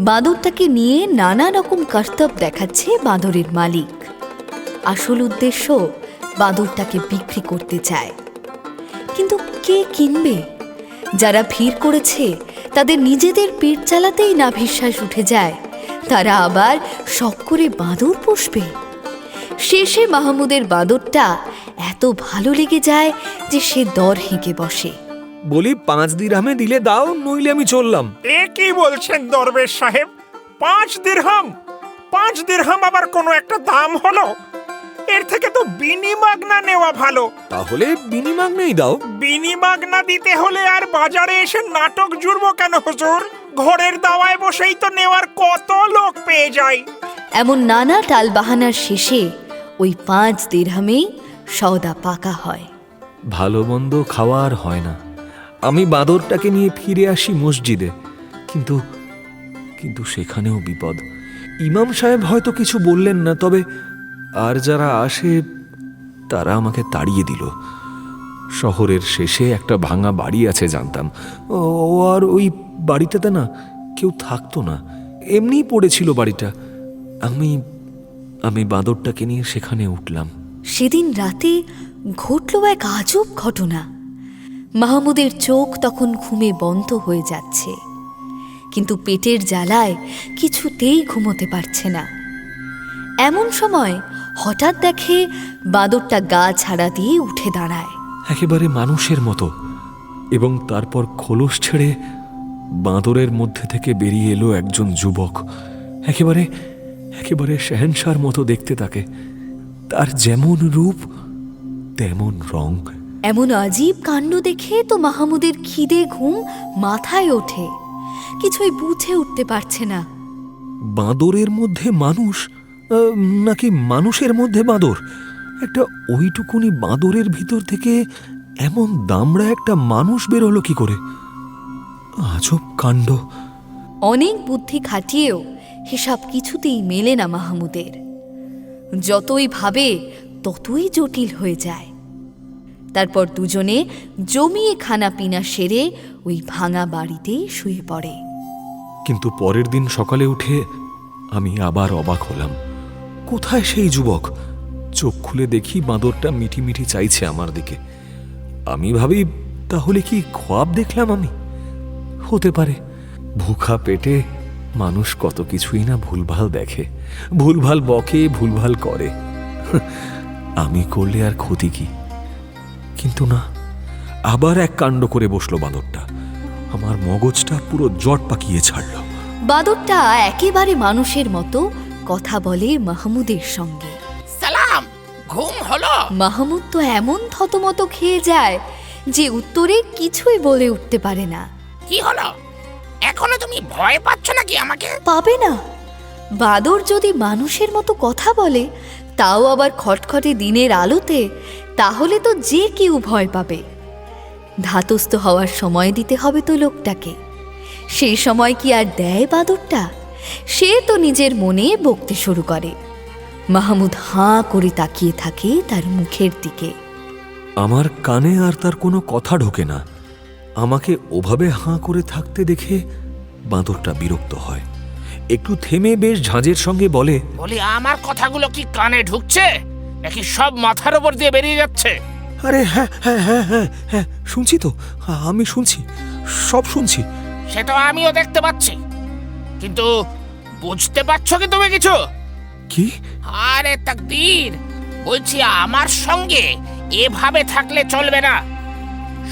বাঁদরটাকে নিয়ে নানা রকম কর্তব্য দেখাচ্ছে বাঁদরের মালিক। আসল উদ্দেশ্য বাঁদরটাকে বিক্রি করতে চায়। কিন্তু কে কিনবে? যারা ভিড় করেছে তাদের নিজেদের পেট চালাতেই না বিশ্বাস উঠে যায়, তারা আবার শখ করে বাঁদর পুষবে। শেষে মাহমুদের বাঁদরটা এত ভালো লেগে যায় যে সে দর হেঁকে বসে। বলি 5 দিরহামে দিলে দাও, নইলে আমি চললাম। এ কি বলছেন দরবেশ সাহেব? 5 দিরহাম? 5 দিরহাম আবার কোনো একটা দাম হলো? এর থেকে তো বিনিমাগনা নেওয়া ভালো। তাহলে বিনিমাগনাই দাও। বিনিমাগনা দিতে হলে আর বাজারে এসে নাটক জুড়বো কেন হুজুর? ঘরের দাওয়ায় বসেই তো নেওয়ার কত লোক পেয়ে যায়। এমন নানা টালবাহানার শেষে ওই 5 দিরহামেই সওদা পাকা হয়। ভালো মন্দ খাওয়া আর হয় না। আমি বাঁদরটাকে নিয়ে ফিরে আসি মসজিদে। কিন্তু কিন্তু সেখানেও বিপদ। ইমাম সাহেব হয়তো কিছু বললেন না, তবে আর যারা আসে তারা আমাকে তাড়িয়ে দিল। শহরের শেষে একটা ভাঙা বাড়ি আছে জানতাম। আর ওই বাড়িটাতে না কেউ থাকতো না, এমনিই পড়েছিল বাড়িটা। আমি বাঁদরটাকে নিয়ে সেখানে উঠলাম। সেদিন রাতে ঘটল এক আজব ঘটনা। মাহমুদের চোখ তখন ঘুমে বন্ধ হয়ে যাচ্ছে, কিন্তু পেটের জ্বালায় কিছুতেই ঘুমোতে পারছে না। এমন সময় হঠাৎ দেখে বাঁদরটা গা ছাড়া দিয়ে উঠে দাঁড়ায় একেবারে মানুষের মতো, এবং তারপর খোলস ছেড়ে বাঁদরের মধ্যে থেকে বেরিয়ে এলো একজন যুবক। একেবারে একেবারে শেহেনশার মতো দেখতে তাকে। তার যেমন রূপ তেমন রং। এমন আজীব কাণ্ড দেখে তো মাহমুদের খিদে ঘুম মাথায় ওঠে। কিছুই বুঝে উঠতে পারছে না। বাঁদরের মধ্যে মানুষ নাকি মানুষের মধ্যে বাঁদর? একটা ওইটুকুনি বাঁদরের ভিতর থেকে এমন দামড়া একটা মানুষ বেরোলো কি করে? আজব কাণ্ড। অনেক বুদ্ধি খাটিয়েও হিসাব কিছুতেই মেলে না মাহমুদের। যতই ভাবে ততই জটিল হয়ে যায়। তারপর দুজনে জমিয়ে খানা পিনা সেরে ওই ভাঙা বাড়িতেই শুয়ে পড়ে। কিন্তু পরের দিন সকালে উঠে আমি আবার অবাক হলাম। কোথায় সেই যুবক? চোখ খুলে দেখি বাঁদরটা মিঠি মিঠি চাইছে আমার দিকে। আমি ভাবি তাহলে কি খোয়াব দেখলাম আমি? হতে পারে। ভুখা পেটে মানুষ কত কিছুই না ভুলভাল দেখে, ভুলভাল বকে, ভুলভাল করে। আমি করলে আর ক্ষতি কি? কিন্তু না, আবার এক কাণ্ড করে বসলো বাঁদরটা। আমার মগজটা পুরো জট পাকিয়ে ছাড়লো। বাঁদরটা একেবারে মানুষের মতো কথা বলে মাহমুদের সঙ্গে। সালাম, ঘুম হলো? মাহমুদ তো এমন থতমত খেয়ে যায় যে উত্তরে কিছুই বলে উঠতে পারে না। কি হলো? এখনো তুমি ভয় পাচ্ছ নাকি আমাকে? পাবে না। বাঁদর যদি মানুষের মতো কথা বলে, তাও আবার খটখটে দিনের আলোতে, তাহলে তো যে কেউ ভয় পাবে। ধাতস্থ হওয়ার সময় দিতে হবে তো লোকটাকে। সেই সময় কি আর দেয় বাঁদরটা? সে তো নিজের মনে বকতে শুরু করে। মাহমুদ হাঁ করে তাকিয়ে থাকে তার মুখের দিকে। আমার কানে আর তার কোনো কথা ঢোকে না। আমাকে ওভাবে হাঁ করে থাকতে দেখে বাঁদরটা বিরক্ত হয়। একটু থেমে বেশ ঝাঁজের সঙ্গে বলে, আমার কথাগুলো কি কানে ঢুকছে নাকি সব মাথার উপর দিয়ে বেরিয়ে যাচ্ছে? আরে হ্যাঁ হ্যাঁ হ্যাঁ হ্যাঁ হ্যাঁ, শুনছি তো, আমি শুনছি, সব শুনছি। সে তো আমিও দেখতে পাচ্ছি, কিন্তু বুঝতে পারছো কি তুমি কিছু? কি? আরে তাকদীর, বলছি আমার সঙ্গে এভাবে থাকলে চলবে না।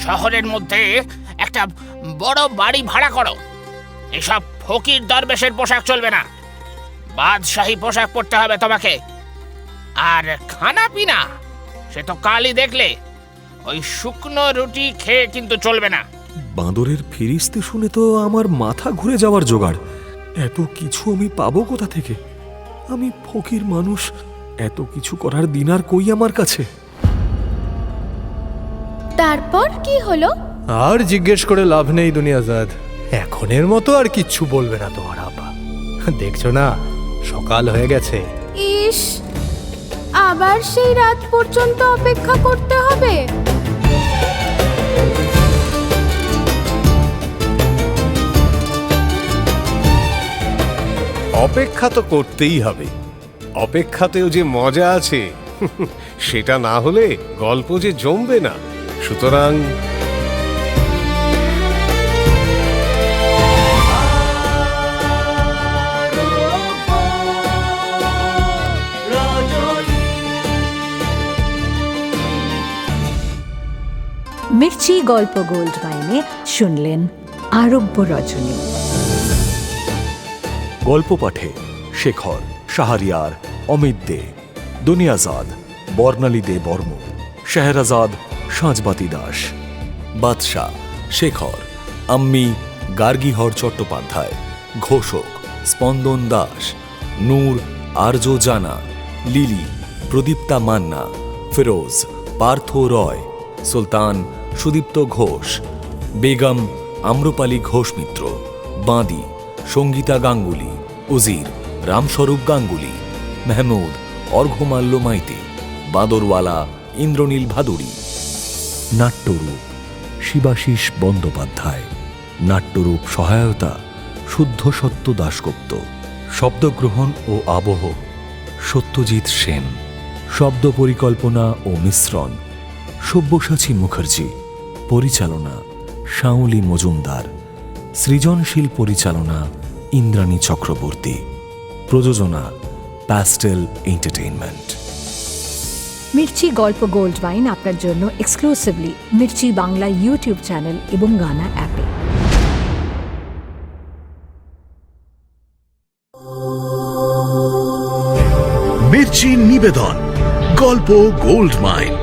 শহরের মধ্যে একটা বড় বাড়ি ভাড়া করো। এসব ফকির দরবেশের পোশাক চলবে না, বাদশাহী পোশাক পরতে হবে তোমাকে। আর খানা পিনা সে তো কালই দেখলে, ওই শুকনো রুটি খেয়ে কিন্তু চলবে না। বাঁদরের ফিরিস্তি শুনে তো আমার মাথা ঘুরে যাওয়ার জোগাড়। এত কিছু আমি পাবো কোথা থেকে? আমি ফকির মানুষ, এত কিছু করার দিন আর কই আমার কাছে? তারপর কি হলো? আর জিজ্ঞেস করে লাভ নেই দুনিয়াজাদ, এখনের মতো আর কিচ্ছু বলবে না তোমার আব্বা। দেখছো না, সকাল হয়ে গেছে। ইস, আবার সেই রাত পর্যন্ত অপেক্ষা করতে হবে? অপেক্ষা তো করতেই হবে, অপেক্ষাতেও যে মজা আছে সেটা না হলে গল্প যে জমবে না। সুতরাং মির্চি গল্প গোল্ড মাইনে শুনলেন আরব্য রজনী। গল্প পাঠে শেখর, শাহরিয়ার, অমিত দে, দুনিয়াজাদ, বর্ণালী দে বর্ম, শেহরাজাদ, সাঁজবাতি দাস, বাদশাহ, শেখর, আম্মি, গার্গীহর চট্টোপাধ্যায়, ঘোষক, স্পন্দন দাস, নূর, আর্য জানা, লিলি, প্রদীপ্তা মান্না, ফিরোজ, পার্থ রয়, সুলতান, সুদীপ্ত ঘোষ, বেগম, আম্রপালি ঘোষ মিত্র, বাঁদি, সঙ্গীতা গাঙ্গুলি, উজির, রামস্বরূপ গাঙ্গুলি, মেহমুদ, অর্ঘ্যমাল্য মাইতি, বাঁদরওয়ালা, ইন্দ্রনীল ভাদুরী। নাট্যরূপ শিবাশিস বন্দ্যোপাধ্যায়, নাট্যরূপ সহায়তা শুদ্ধ সত্য দাশগুপ্ত, শব্দগ্রহণ ও আবহ সত্যজিৎ সেন, শব্দ পরিকল্পনা ও মিশ্রণ সব্যসাচী মুখার্জি, পরিচালনা শাওলি মজুমদার, সৃজনশীল পরিচালনা ইন্দ্রাণী চক্রবর্তী, প্রযোজনা প্যাস্টেল এন্টারটেইনমেন্ট। মির্চি গল্প গোল্ড মাইন আপনার জন্য exclusively Mirchi Bangla YouTube channel এবং গানা অ্যাপে। মির্চি নিবেদন গল্প গোল্ড মাইন।